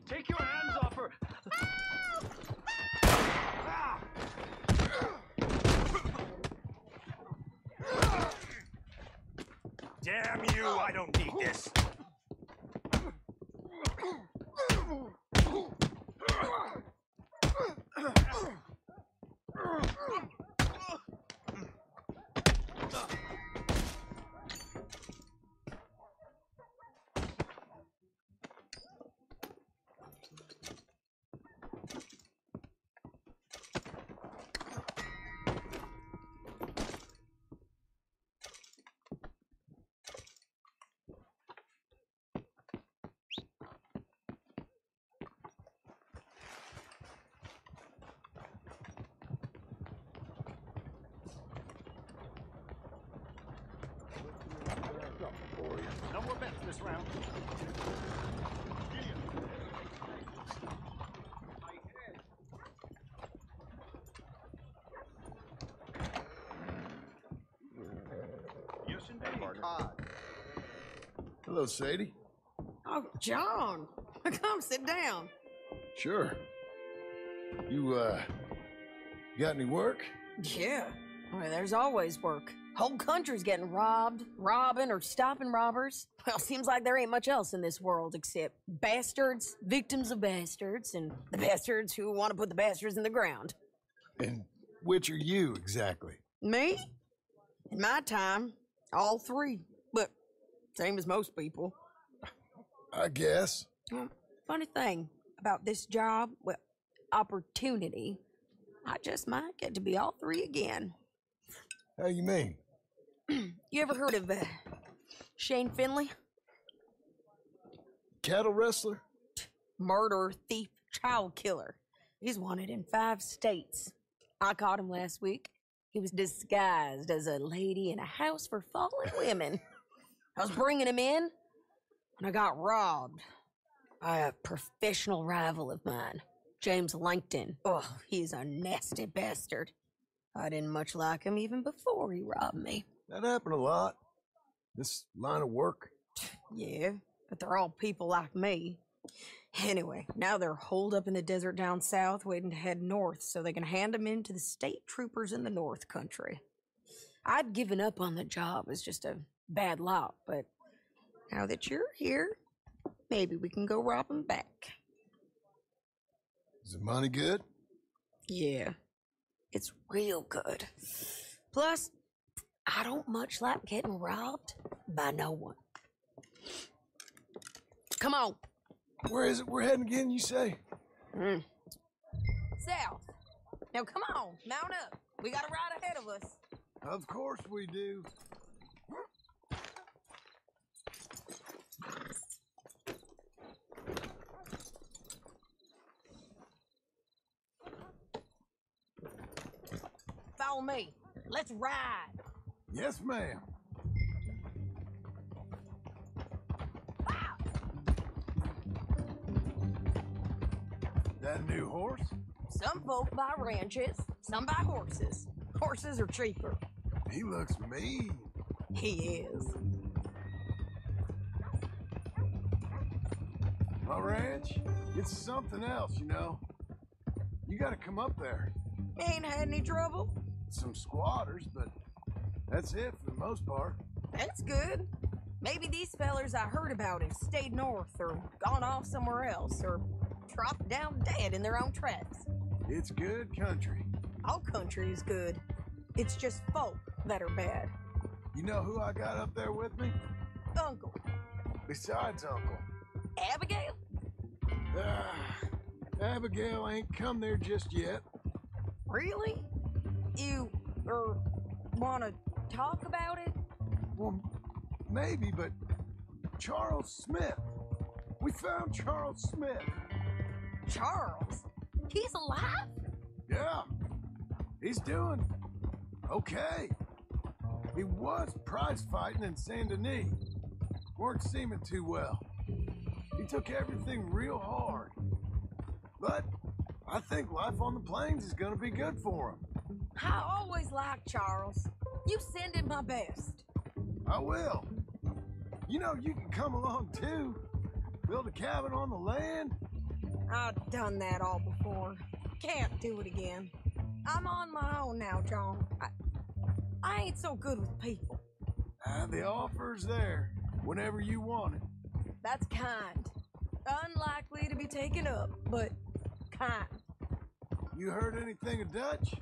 Take your hands off her. Damn you, I don't need this. No more bets this round. Yes, indeed. Hello, Sadie. Oh, John. Come sit down. Sure. You got any work? Yeah. Well, there's always work. Whole country's getting robbed, robbing, or stopping robbers. Well, seems like there ain't much else in this world except bastards, victims of bastards, and the bastards who want to put the bastards in the ground. And which are you, exactly? Me? In my time, all three. But same as most people. I guess. Funny thing about this job, well, opportunity, I just might get to be all three again. How you mean? You ever heard of Shane Finley? Cattle wrestler? Murderer, thief, child killer. He's wanted in 5 states. I caught him last week. He was disguised as a lady in a house for fallen women. I was bringing him in, and I got robbed by a professional rival of mine, James Langton. Oh, he's a nasty bastard. I didn't much like him even before he robbed me. That happened a lot. This line of work. Yeah, but they're all people like me. Anyway, now they're holed up in the desert down south, waiting to head north so they can hand them in to the state troopers in the north country. I'd given up on the job as just a bad lot, but now that you're here, maybe we can go rob them back. Is the money good? Yeah, it's real good. Plus, I don't much like getting robbed by no one. Come on. Where is it we're heading again, you say? South. Now come on, mount up. We got a ride ahead of us. Of course we do. Follow me. Let's ride. Yes, ma'am. That a new horse? Some folk buy ranches, some buy horses. Horses are cheaper. He looks mean. He is. My ranch, it's something else, you know. You gotta come up there. Ain't had any trouble? Some squatters, but that's it for the most part. That's good. Maybe these fellers I heard about have stayed north or gone off somewhere else or dropped down dead in their own tracks. It's good country. All country is good. It's just folk that are bad. You know who I got up there with me? Uncle. Besides Uncle. Abigail? Abigail ain't come there just yet. Really? You, wanna talk about it? Well, maybe, but Charles Smith. We found Charles Smith. Charles? He's alive? Yeah. He's doing okay. He was prize fighting in Saint Denis. Weren't seeming too well. He took everything real hard. But I think life on the plains is gonna be good for him. I always liked Charles. You send him my best. I will. You know, you can come along too. Build a cabin on the land. I've done that all before. Can't do it again. I'm on my own now, John. I ain't so good with people. The offer's there whenever you want it. That's kind. Unlikely to be taken up, but kind. You heard anything of Dutch?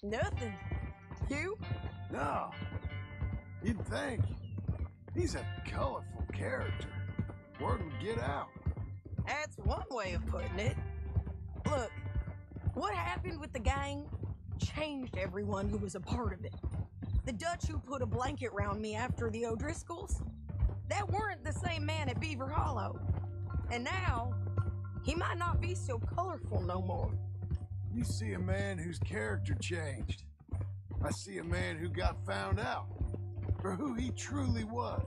Nothing. You? No. You'd think. He's a colorful character. Word would get out. That's one way of putting it. Look, what happened with the gang changed everyone who was a part of it. The Dutch who put a blanket round me after the O'Driscolls, that weren't the same man at Beaver Hollow. And now, he might not be so colorful no more. You see a man whose character changed. I see a man who got found out for who he truly was.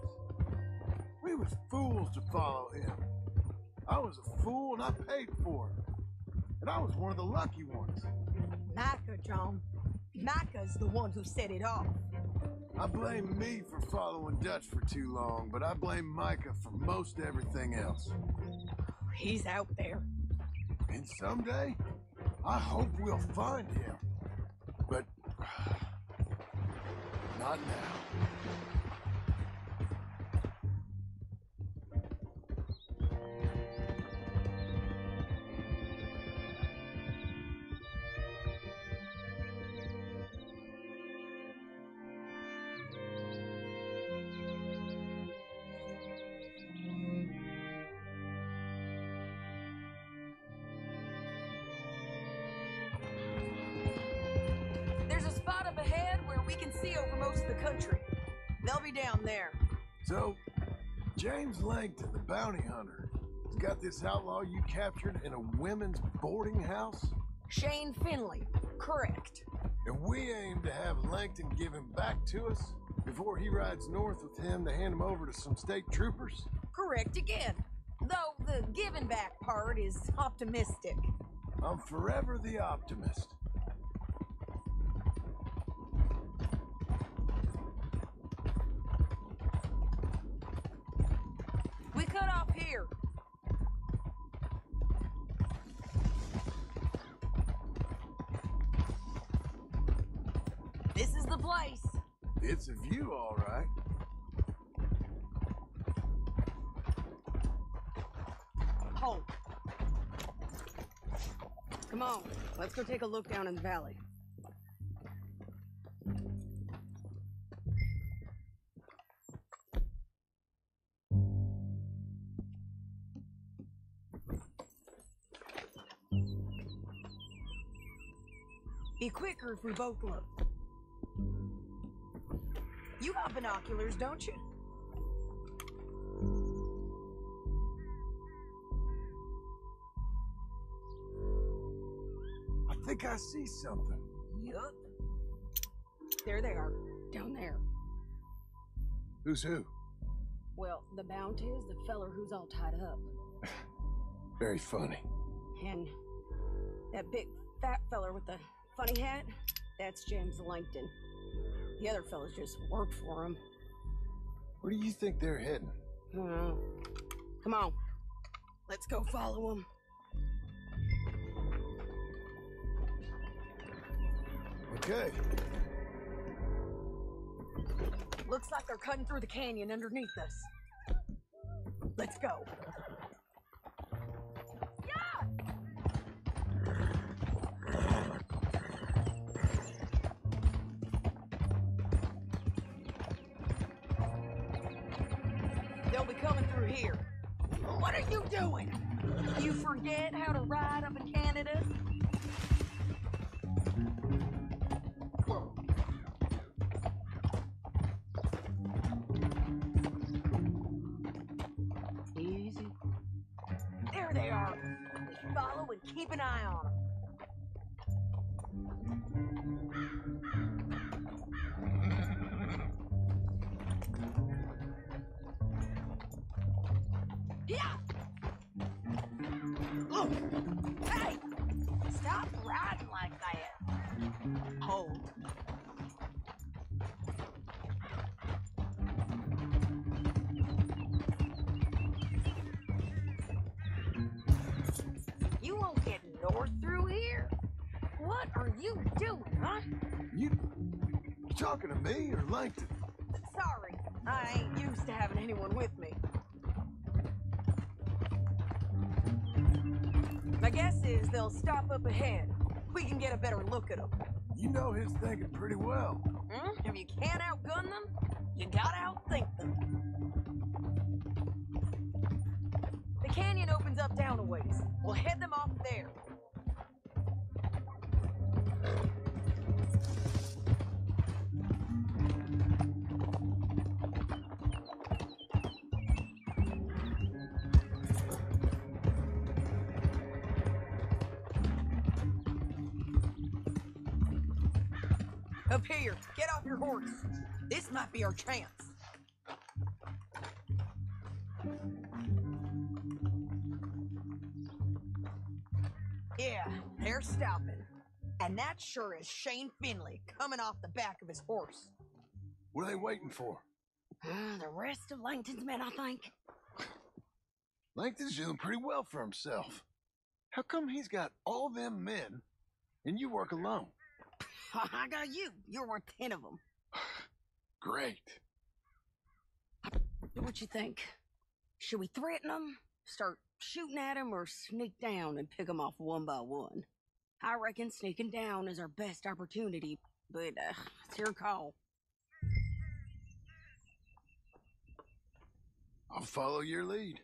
We was fools to follow him. I was a fool and I paid for it. And I was one of the lucky ones. Micah, John. Micah's the one who set it off. I blame me for following Dutch for too long, but I blame Micah for most everything else. He's out there. And someday, I hope we'll find him. But not now. Down there. So, James Langton, the bounty hunter, has got this outlaw you captured in a women's boarding house? Shane Finley, correct. And we aim to have Langton give him back to us before he rides north with him to hand him over to some state troopers? Correct again. Though the giving back part is optimistic. I'm forever the optimist. We cut off here. This is the place. It's a view, all right. Hold. Come on, let's go take a look down in the valley. Be quicker if we both look. You have binoculars, don't you? I think I see something. Yup. There they are, down there. Who's who? Well, the Bounty is the feller who's all tied up. Very funny. And that big fat feller with the funny hat, that's James Langton. The other fellas just work for him. Where do you think they're heading? I don't know. Come on. Let's go follow them. Okay. Looks like they're cutting through the canyon underneath us. Let's go. They'll be coming through here. What are you doing? You forget how to ride up in Canada? Easy. There they are. Just follow and keep an eye on them. Yeah. Look. Hey. Stop riding like that. Hold. You won't get north through here. What are you doing, huh? You talking to me or Langton? Sorry, I ain't used to having anyone with me. My guess is they'll stop up ahead. We can get a better look at them. You know his thinking pretty well. If you can't outgun them, you gotta outthink them. The canyon opens up down a ways. We'll head them off there. Up here, get off your horse. This might be our chance. Yeah, they're stopping. And that sure is Shane Finley coming off the back of his horse. What are they waiting for? The rest of Langton's men, I think. Langton's doing pretty well for himself. How come he's got all them men and you work alone? I got you. You're worth 10 of them. Great. What you think? Should we threaten them, start shooting at them, or sneak down and pick them off one by one? I reckon sneaking down is our best opportunity, but it's your call. I'll follow your lead.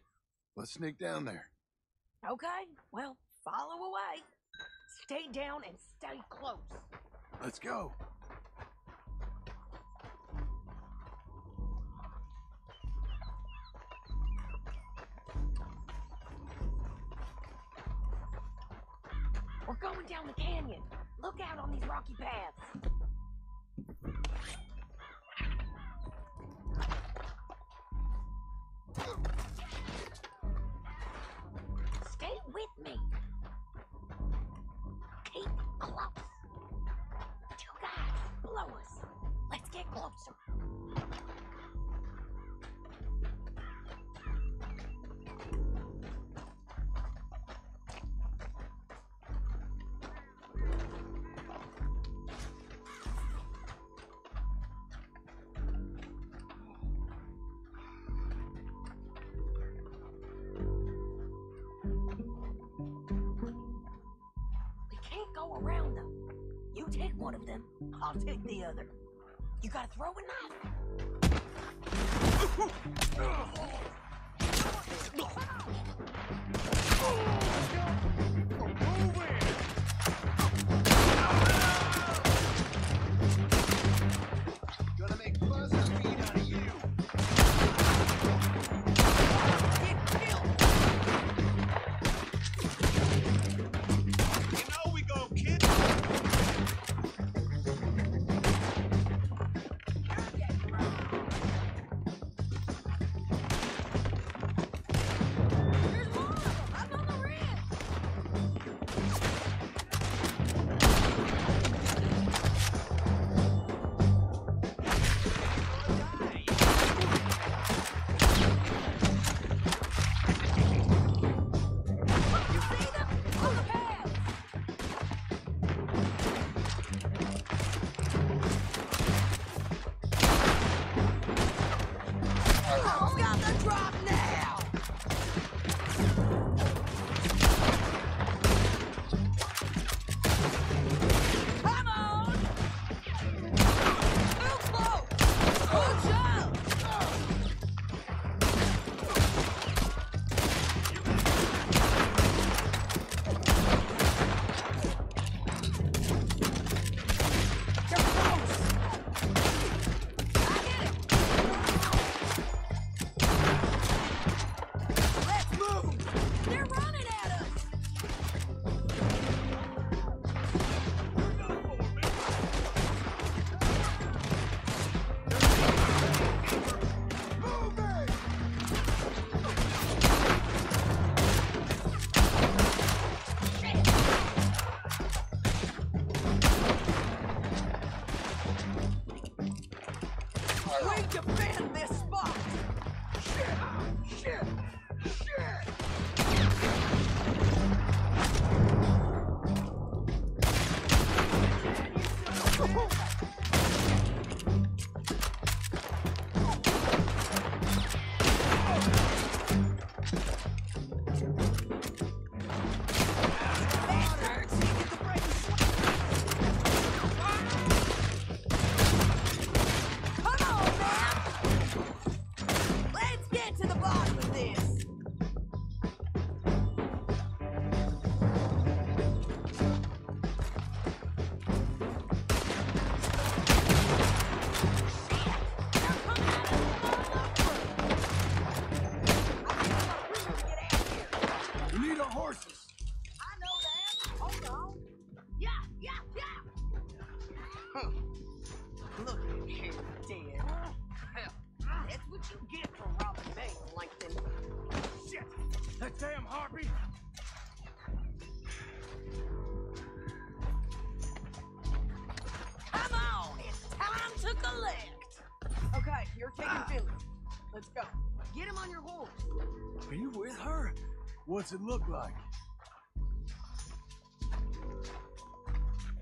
Let's sneak down there. Okay, well, follow away. Stay down and stay close. Let's go. We're going down the canyon. Look out on these rocky paths. Stay with me. Keep close. Two guys below us. Let's get closer. Around them. You take one of them, I'll take the other. You gotta throw a knife. Gonna make buzzsaw out of you. We defend this spot! Shit! Let's go. Get him on your horse. Are you with her? What's it look like?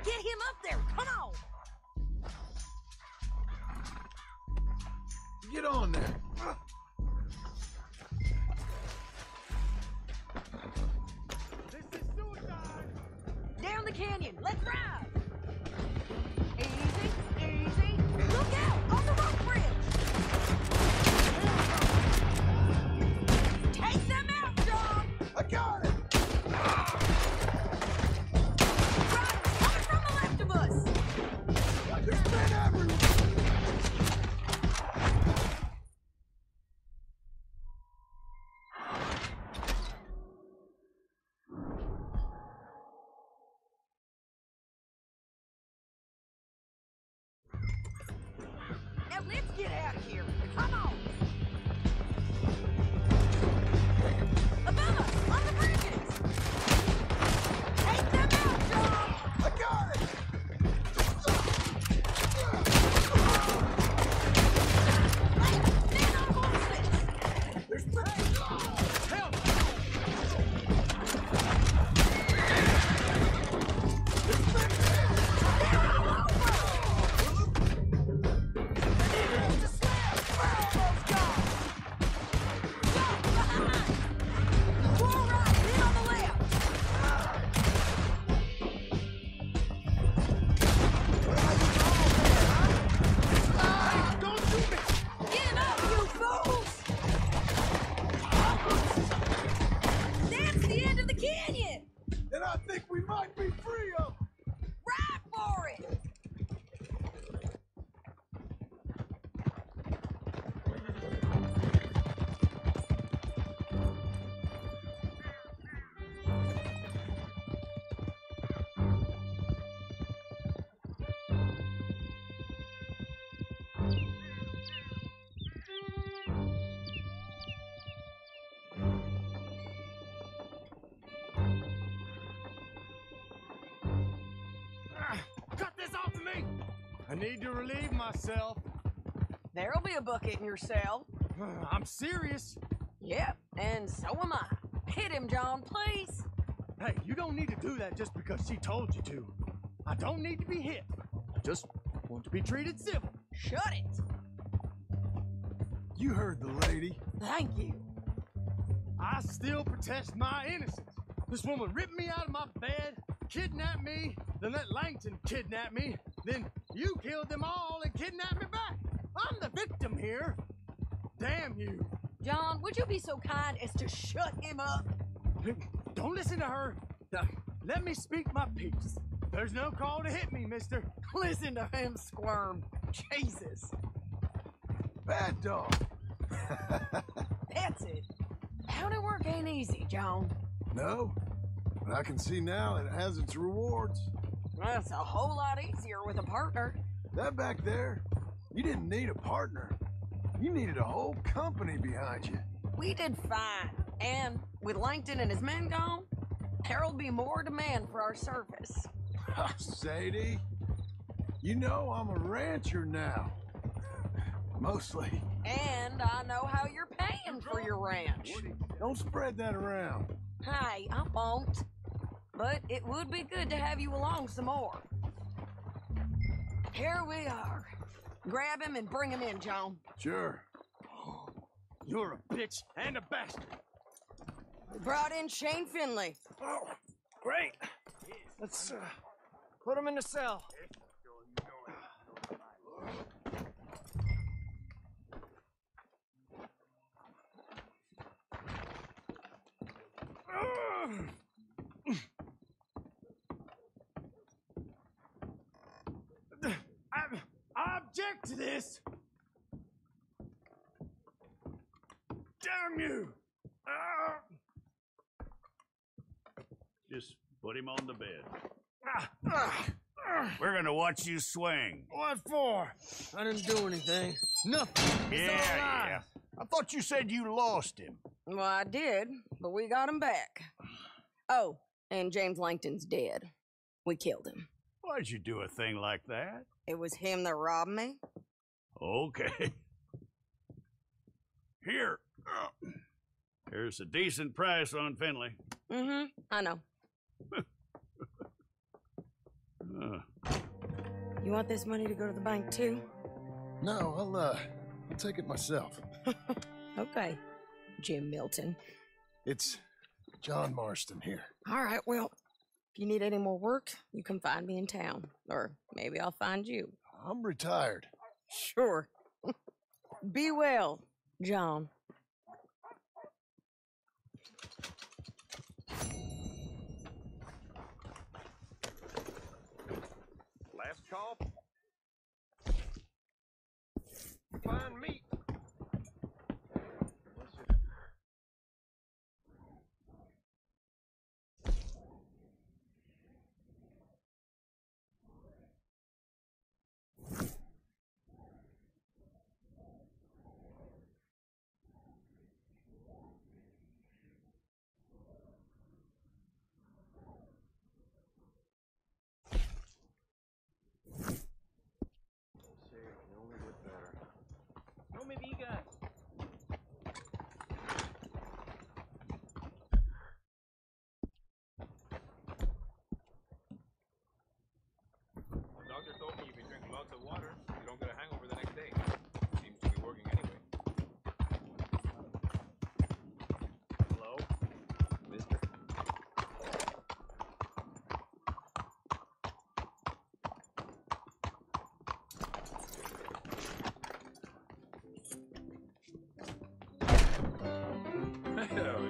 Get him up there. Come on. Get on there. This is suicide. Down the canyon. Let's ride. Easy, easy. Look out on the rope bridge. Take them out, John! I got it! Right, coming from the left of us! There's men everywhere! Now let's get out of here. Come on! Above us, on the bridges! Take them out, John! I got it! Men on horses! There's men! Help! They're all over! It's a slab! Where are those guys? John, behind! Four right, men on the left! Don't shoot me! Get up, you fools! That's the end of the canyon! And I think we might be free of them! Ride for it! Cut this off of me! I need to relieve myself. There'll be a bucket in your cell. I'm serious. Yep, and so am I. Hit him, John, please. Hey, you don't need to do that just because she told you to. I don't need to be hit. I just want to be treated civil. Shut it. You heard the lady. Thank you. I still protest my innocence. This woman ripped me out of my bed, kidnapped me, then let Langton kidnap me, then you killed them all and kidnapped me back. I'm the victim here. Damn you. John, would you be so kind as to shut him up? Don't listen to her. Let me speak my piece. There's no call to hit me, mister. Listen to him squirm. Jesus. Bad dog. That's it. County work ain't easy, John. No, but I can see now it has its rewards. That's a whole lot easier with a partner. That back there, you didn't need a partner. You needed a whole company behind you. We did fine. And with Langton and his men gone, there'll be more demand for our service. Sadie, you know I'm a rancher now. Mostly. And I know how you're paying for your ranch. Don't spread that around. Hey, I won't. But it would be good to have you along some more. Here we are. Grab him and bring him in, John. Sure. You're a bitch and a bastard. We brought in Shane Finley. Oh, great. Let's put him in the cell. I object to this. Damn you! Just put him on the bed. We're gonna watch you swing. What for? I didn't do anything. Nothing. It's all right. Yeah. I thought you said you lost him. Well, I did, but we got him back. Oh, and James Langton's dead. We killed him. Why'd you do a thing like that? It was him that robbed me. Okay. Here. Here's a decent price on Finley. Mm-hmm, I know. You want this money to go to the bank, too? No, I'll take it myself. Okay, Jim Milton. It's John Marston here. All right, well, if you need any more work, you can find me in town. Or maybe I'll find you. I'm retired. Sure. Be well, John. Last call. Find meat. Maybe you guys. Doctor told me if you drink lots of water, you don't get a hangover the next day. Seems to be working anyway. Hello, mister?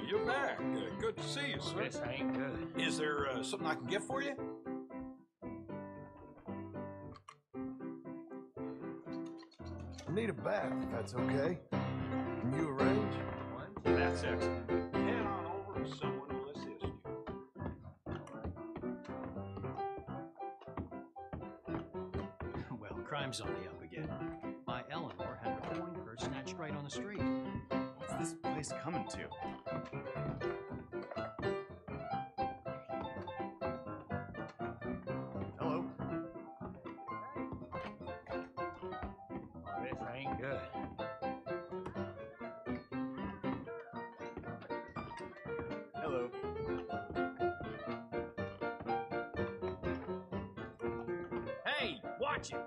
You're back. Good to see you, sir. This ain't good. Is there something I can get for you? I need a bath, if that's okay. Can you arrange? That's excellent. Head on over and someone will assist you. Well, crime's on the up again. My Eleanor had her coin purse snatched right on the street. What's this place coming to? Hello? This ain't good. Hello. Hey, watch it!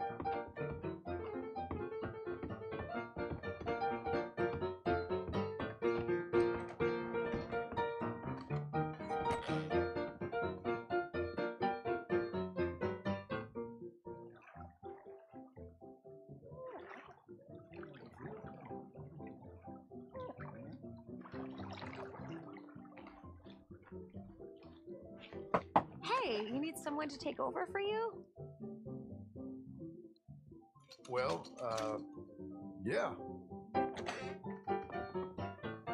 Hey, you need someone to take over for you? Well, yeah.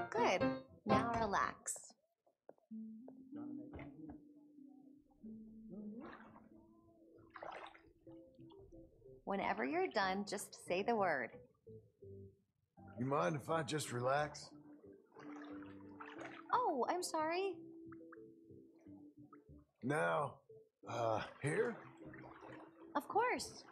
Good. Now relax. Whenever you're done, just say the word. You mind if I just relax? Oh, I'm sorry. Now, here? Of course.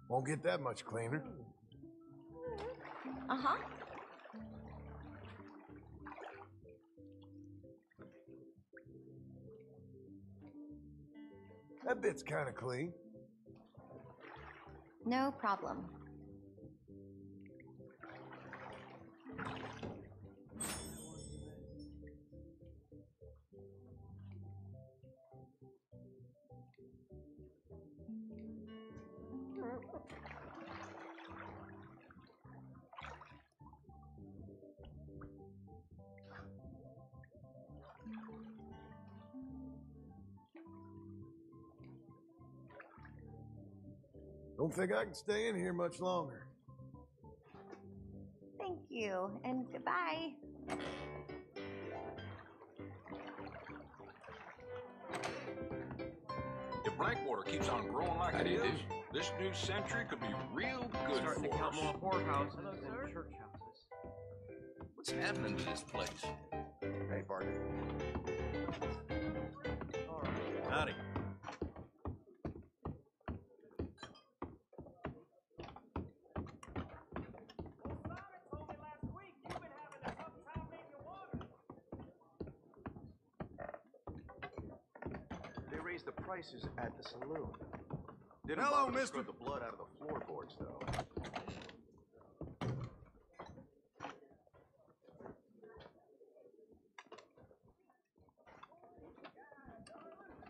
Won't get that much cleaner. Uh-huh. That bit's kind of clean. No problem. Don't think I can stay in here much longer. Thank you, and goodbye. If Blackwater keeps on growing like it is, this new century could be real good Starting to for count us. more whorehouses than church houses. What's happening to this place? Hey, Barton. Howdy. They raised the prices at the saloon. Didn't Hello, bother to mister. scrub the blood out of the floorboards, though.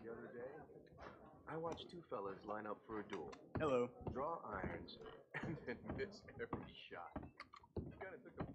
The other day, I watched two fellas line up for a duel. Hello. Draw irons, and then miss every shot. Kind of took a...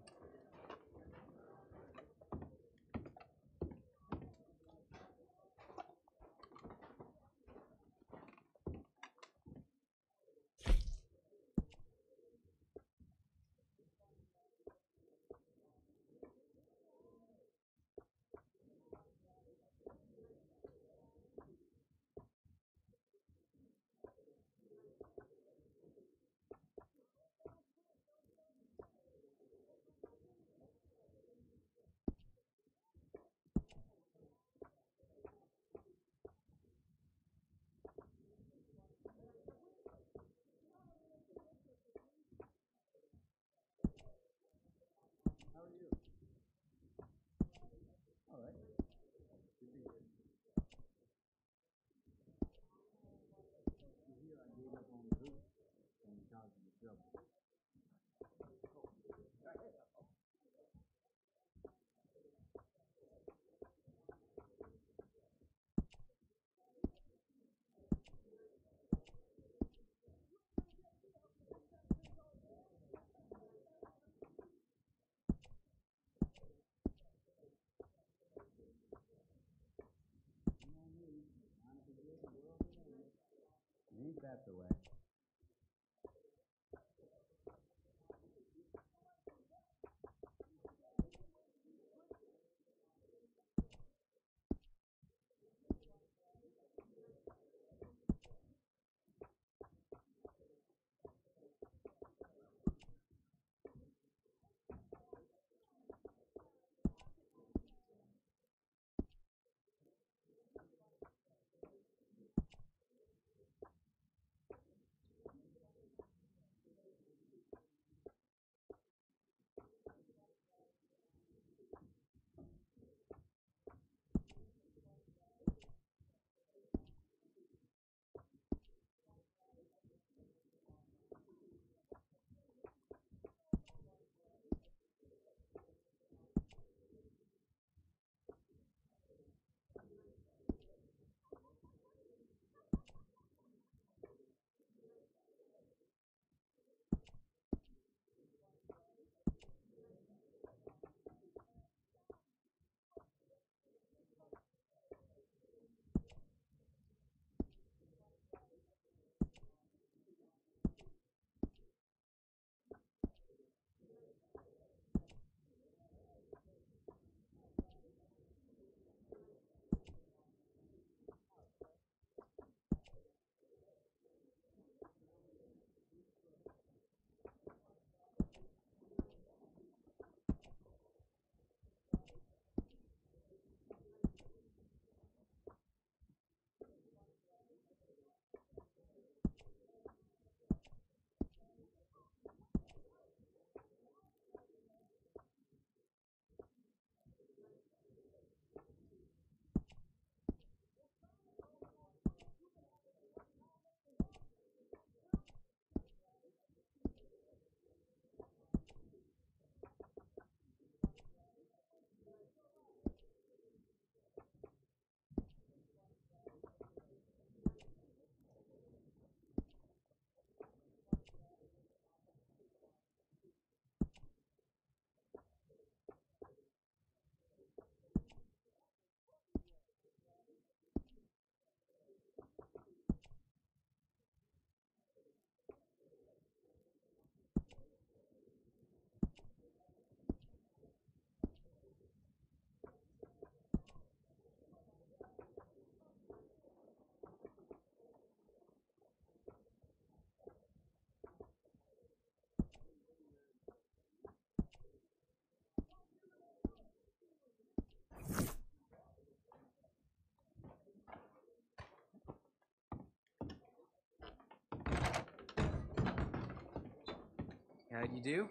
How'd you do?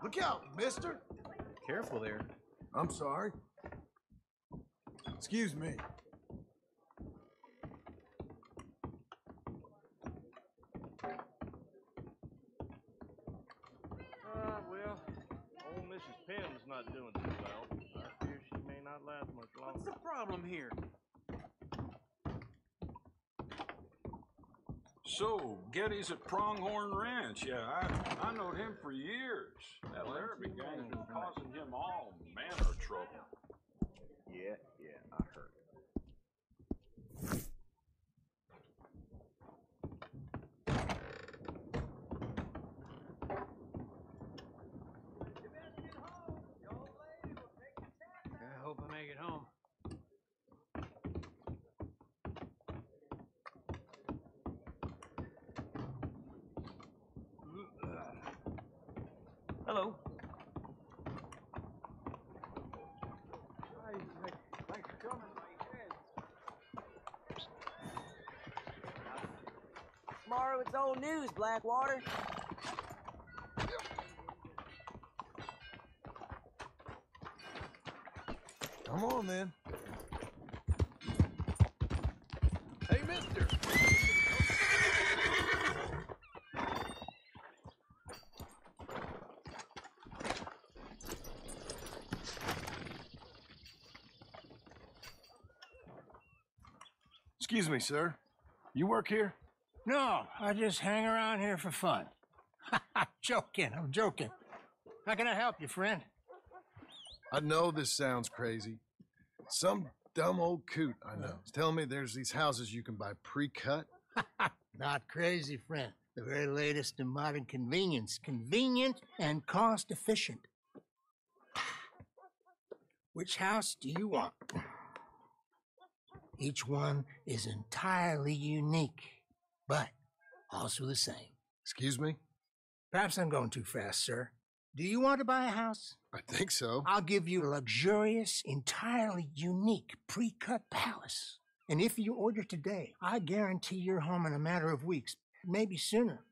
Look out, mister! Careful there. I'm sorry. Excuse me. Well, old Mrs. Pym's not doing too well. I fear she may not last much longer. What's the problem here? So, Getty's at Pronghorn Ranch. Yeah, I knowed him for years. That Laramie gang's been causing him all manner of trouble. Yeah, I heard. I hope I make it home. Hello. Thanks for coming. Tomorrow it's old news, Blackwater. Come on, then. Hey, mister! Excuse me, sir. You work here? No, I just hang around here for fun. I'm joking. How can I help you, friend? I know this sounds crazy. Some dumb old coot I know is telling me there's these houses you can buy pre-cut. Not crazy, friend. The very latest in modern convenience. Convenient and cost efficient. Which house do you want? Each one is entirely unique, but also the same. Excuse me? Perhaps I'm going too fast, sir. Do you want to buy a house? I think so. I'll give you a luxurious, entirely unique pre-cut palace. And if you order today, I guarantee you're home in a matter of weeks, maybe sooner.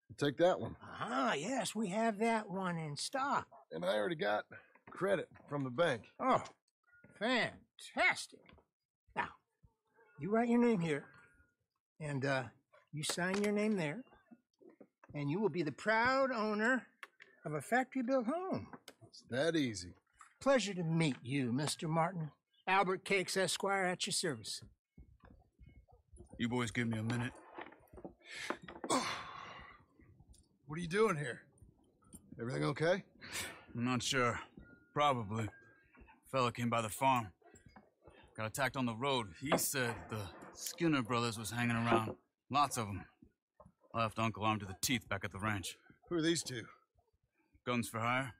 I'll take that one. Ah, yes, we have that one in stock. And I already got credit from the bank. Oh, fantastic. Now, you write your name here, and you sign your name there, and you will be the proud owner of a factory-built home. It's that easy. Pleasure to meet you, Mr. Martin. Albert Cakes, Esquire, at your service. You boys give me a minute. What are you doing here? Everything okay? I'm not sure. Probably. Fella came by the farm. Got attacked on the road. He said the Skinner brothers was hanging around. Lots of them. I left Uncle armed to the teeth back at the ranch. Who are these two? Guns for hire.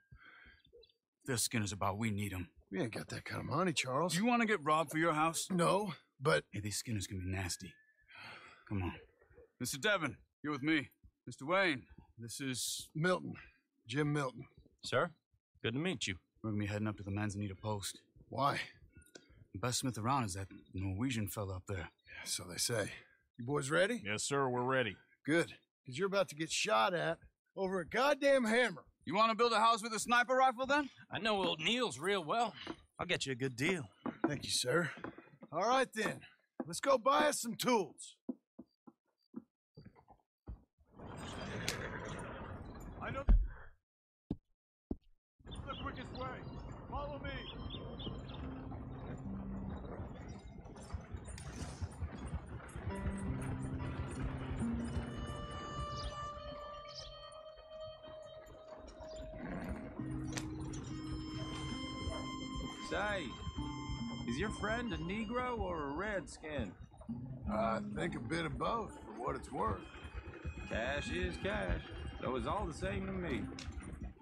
If they're Skinner's about, we need them. We ain't got that kind of money, Charles. You want to get robbed for your house? No, but... Hey, these Skinners can be nasty. Come on. Mr. Devon, you're with me. Mr. Wayne, this is... Milton. Jim Milton. Sir, good to meet you. We're gonna be heading up to the Manzanita Post. Why? The best smith around is that Norwegian fella up there. Yeah, so they say. You boys ready? Yes, sir, we're ready. Good, because you're about to get shot at over a goddamn hammer. You want to build a house with a sniper rifle, then? I know old Neil's real well. I'll get you a good deal. Thank you, sir. All right, then. Let's go buy us some tools. I know the quickest way. Follow me. Say, is your friend a Negro or a Redskin? I think a bit of both, for what it's worth. Cash is cash, so it's all the same to me.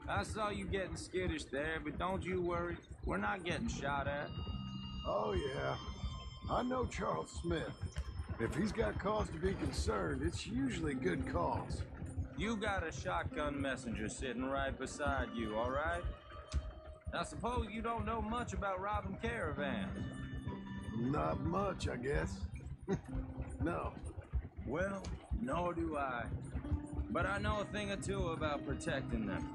I saw you getting skittish there, but don't you worry. We're not getting shot at. Oh, yeah. I know Charles Smith. If he's got cause to be concerned, it's usually good cause. You got a shotgun messenger sitting right beside you, all right? I suppose you don't know much about robbing caravans. Not much, I guess. No. Well, nor do I. But I know a thing or two about protecting them.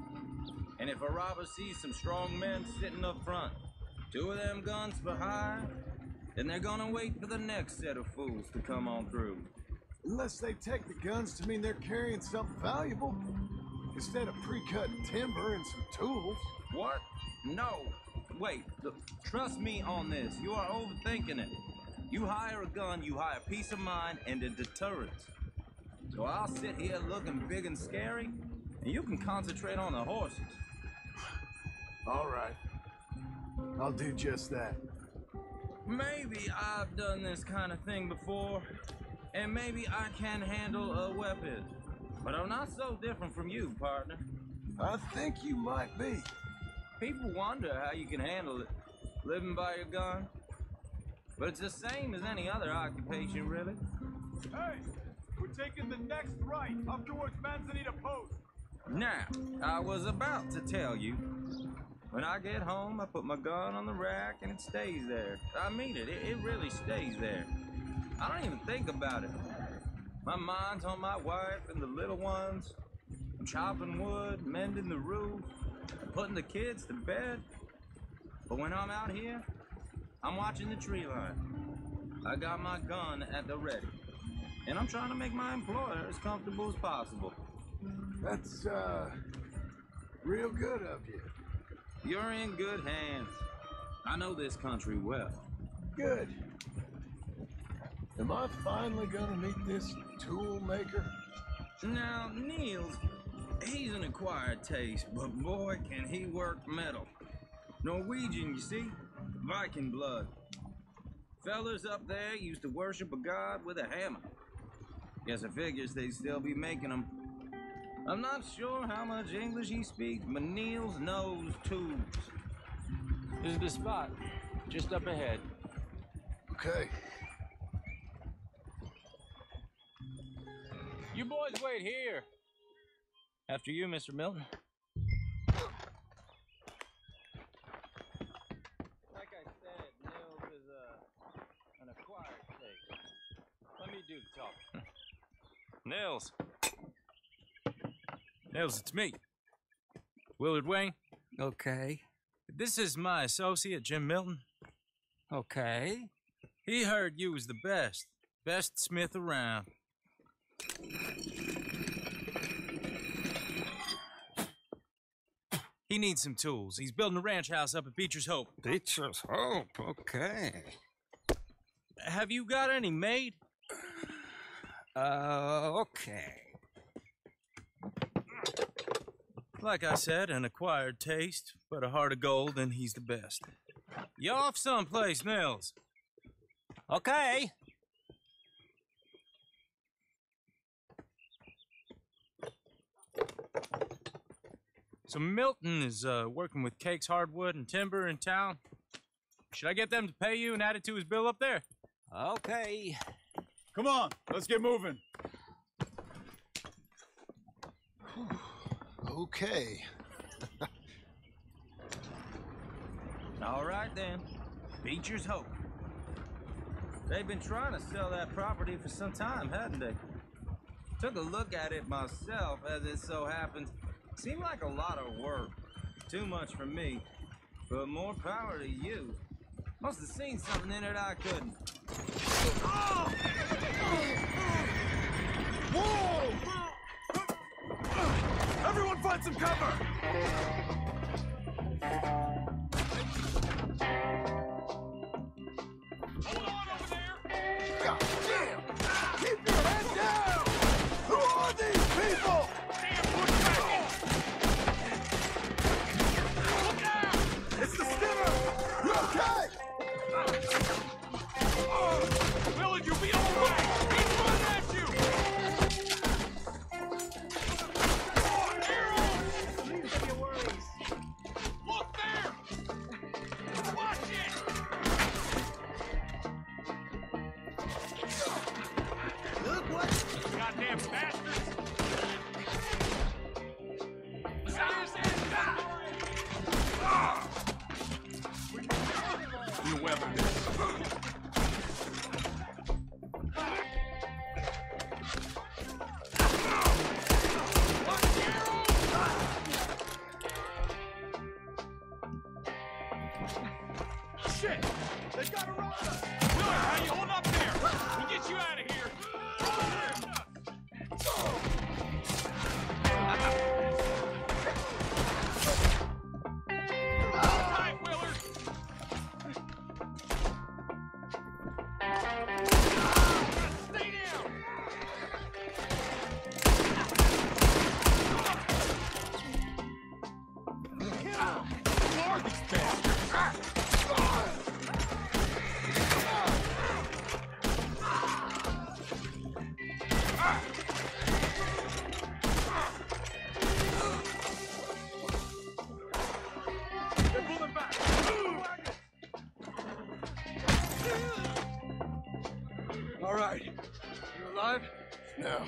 And if a robber sees some strong men sitting up front, 2 of them guns behind, then they're gonna wait for the next set of fools to come on through. Unless they take the guns to mean they're carrying something valuable. Instead of pre-cut timber and some tools. What? No. Wait, look, trust me on this. You are overthinking it. You hire a gun, you hire peace of mind and a deterrence. So I'll sit here looking big and scary, and you can concentrate on the horses. All right. I'll do just that. Maybe I've done this kind of thing before, and maybe I can handle a weapon. But I'm not so different from you, partner. I think you might be. People wonder how you can handle it, living by your gun. But it's the same as any other occupation, really. Hey, we're taking the next right, up towards Manzanita Post. Now, I was about to tell you, when I get home, I put my gun on the rack and it stays there. I mean it, it really stays there. I don't even think about it. My mind's on my wife and the little ones. I'm chopping wood, mending the roof, putting the kids to bed. But when I'm out here, I'm watching the tree line. I got my gun at the ready. And I'm trying to make my employer as comfortable as possible. That's, real good of you. You're in good hands. I know this country well. Good. Am I finally gonna meet this tool maker? Now, Niels, he's an acquired taste, but boy, can he work metal. Norwegian, you see? Viking blood. Fellas up there used to worship a god with a hammer. Guess I figures they'd still be making them. I'm not sure how much English he speaks, but Niels knows tools. This is the spot, just up ahead. Okay. You boys wait here. After you, Mr. Milton. Like I said, Nils is an acquired taste. Let me do the talking. Nils. Nils, it's me. Willard Wayne. Okay. This is my associate, Jim Milton. Okay. He heard you was the best smith around. He needs some tools. He's building a ranch house up at Beecher's Hope. Beecher's Hope, okay. Have you got any made? Okay. Like I said, an acquired taste, but a heart of gold, and he's the best. You off someplace, Nils? Okay. So Milton is working with Cakes Hardwood and Timber in town. Should I get them to pay you and add it to his bill up there? Okay. Come on, let's get moving. Okay. All right, then. Beecher's Hope. They've been trying to sell that property for some time, hadn't they? Took a look at it myself, as it so happens. Seemed like a lot of work. Too much for me. But more power to you. Must have seen something in it I couldn't. Oh! Whoa! Everyone find some cover! Hold on over there! God damn! Keep your head down! Who are these people? Look out! It's the Skinner! Shit! They got a rock! Miller, how you hold up there? We'll get you out of here! All right. You alive? No.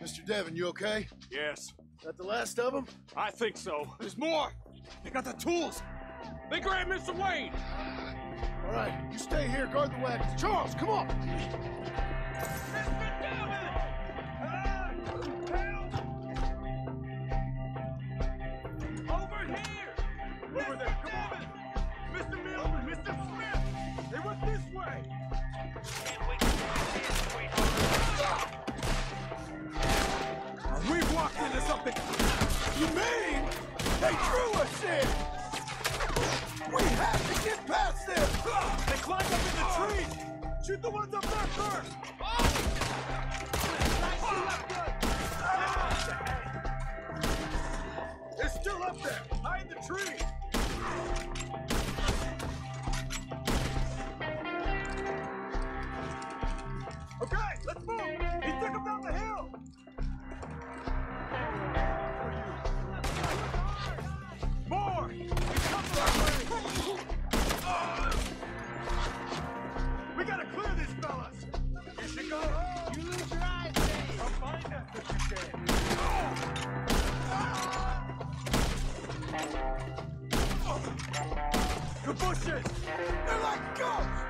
Mr. Devon, you okay? Yes. That the last of them? I think so. There's more. They got the tools. They grabbed Mr. Wayne! All right, you stay here, guard the wagons. Charles, come on! Over here! Over there, come on! Mr. Milton, Mr. Smith! They went this way! We've walked into something. You mean they drew us in? We have to get past them! They climbed up in the trees! Shoot the ones up there first! They're still up there, behind the tree! Okay, let's move! He took them down the hill! More! He's coming our way! We gotta clear these fellas! You should go home! You lose your eyes, Dave! I'll find us if you can! The bushes! They're like ghosts!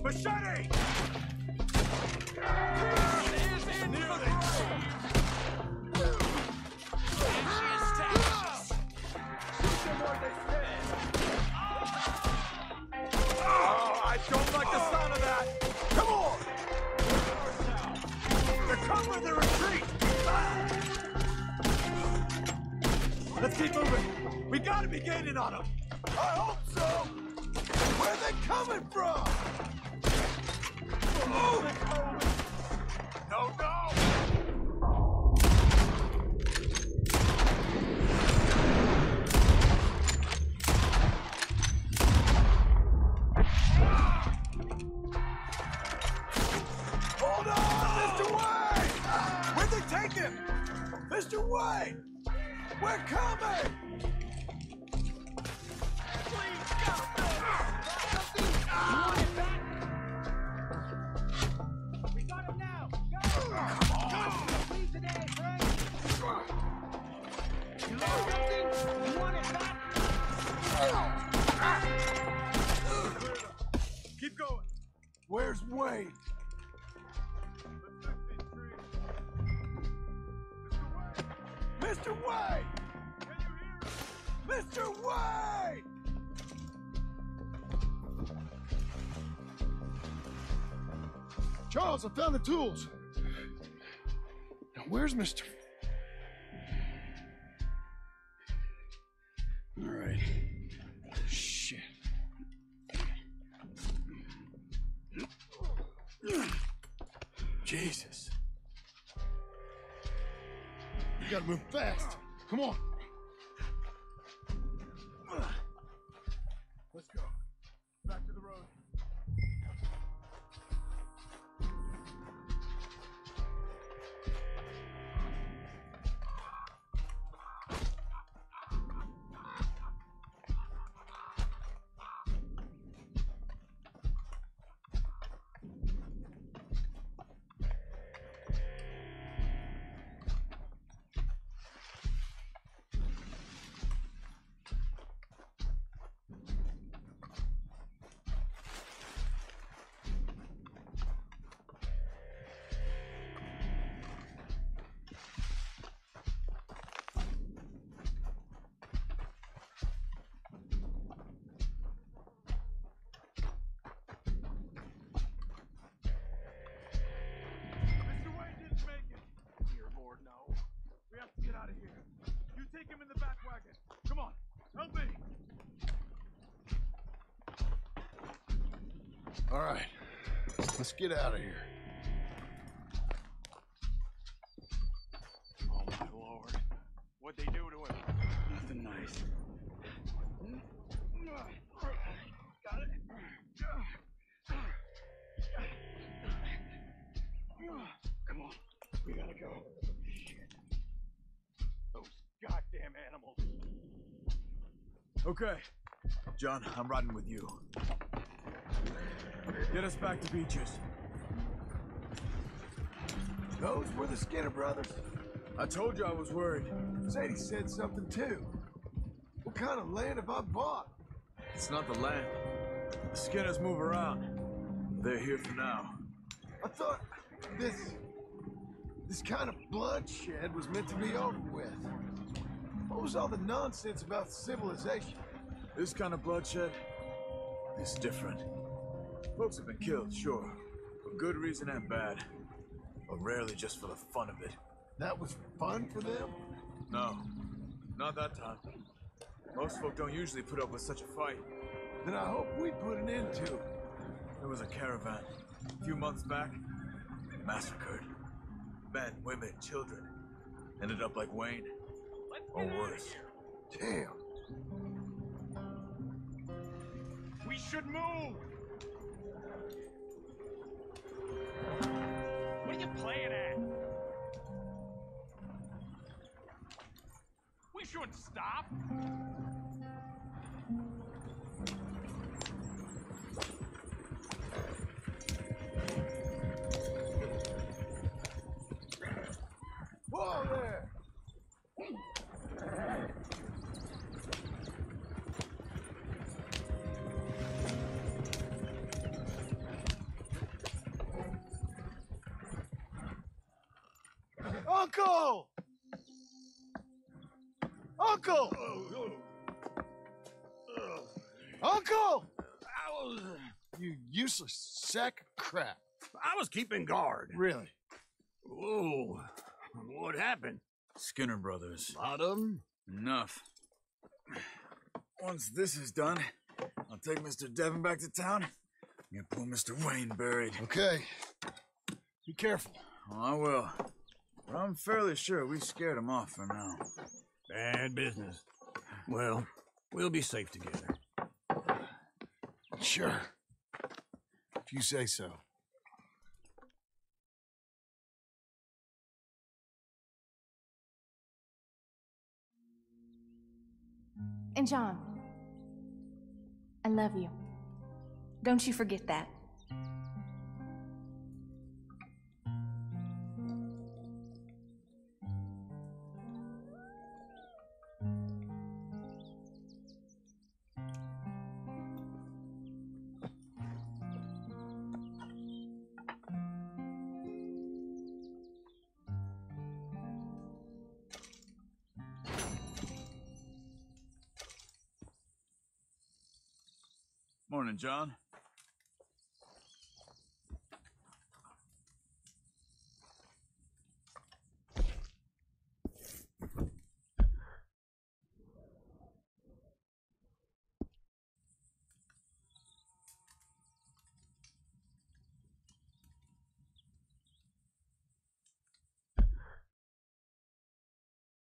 Machete! I don't like the sound of that! Come on! They're covering the retreat! Let's keep moving! We gotta be gaining on them! I hope so! Where are they coming from? Oh. No, no! Hold on, Mr. Wayne! Where'd they take him? Mr. Wayne! We're coming! Please, go! You want it back? We got him now! Go! Come on! Please today, Frank! You lost something? You want it back? Keep going! Where's Wayne? Mr. Wayne! Can you hear me? Mr. Wayne! Charles, I found the tools. Now, where's Mr. All right. Shit. Jesus. You gotta move fast. Come on. Let's go. Back to the road. All right, let's get out of here. Oh, my lord. What'd they do to him? Nothing nice. Got it. Come on. We gotta go. Shit. Those goddamn animals. Okay. John, I'm riding with you. Get us back to Beaches. Those were the Skinner brothers. I told you I was worried. Sadie said something too. What kind of land have I bought? It's not the land. The Skinners move around. They're here for now. I thought this kind of bloodshed was meant to be over with. What was all the nonsense about civilization? This kind of bloodshed is different. Folks have been killed, sure. For good reason and bad. But rarely just for the fun of it. That was fun for them? No, not that time. Most folk don't usually put up with such a fight. Then I hope we put an end to it. There was a caravan a few months back. Massacred. Men, women, children. Ended up like Wayne. Or worse. Damn. We should move! What are you playing at? We shouldn't stop. Whoa there! Uncle! Uncle! Uncle! You useless sack of crap. I was keeping guard. Really? Whoa. What happened? Skinner brothers. A lot of them? Enough. Once this is done, I'll take Mr. Devon back to town and get poor Mr. Wayne buried. Okay. Be careful. Oh, I will. But I'm fairly sure we scared him off for now. Bad business. Well, we'll be safe together. Sure. If you say so. And John, I love you. Don't you forget that. Morning, John.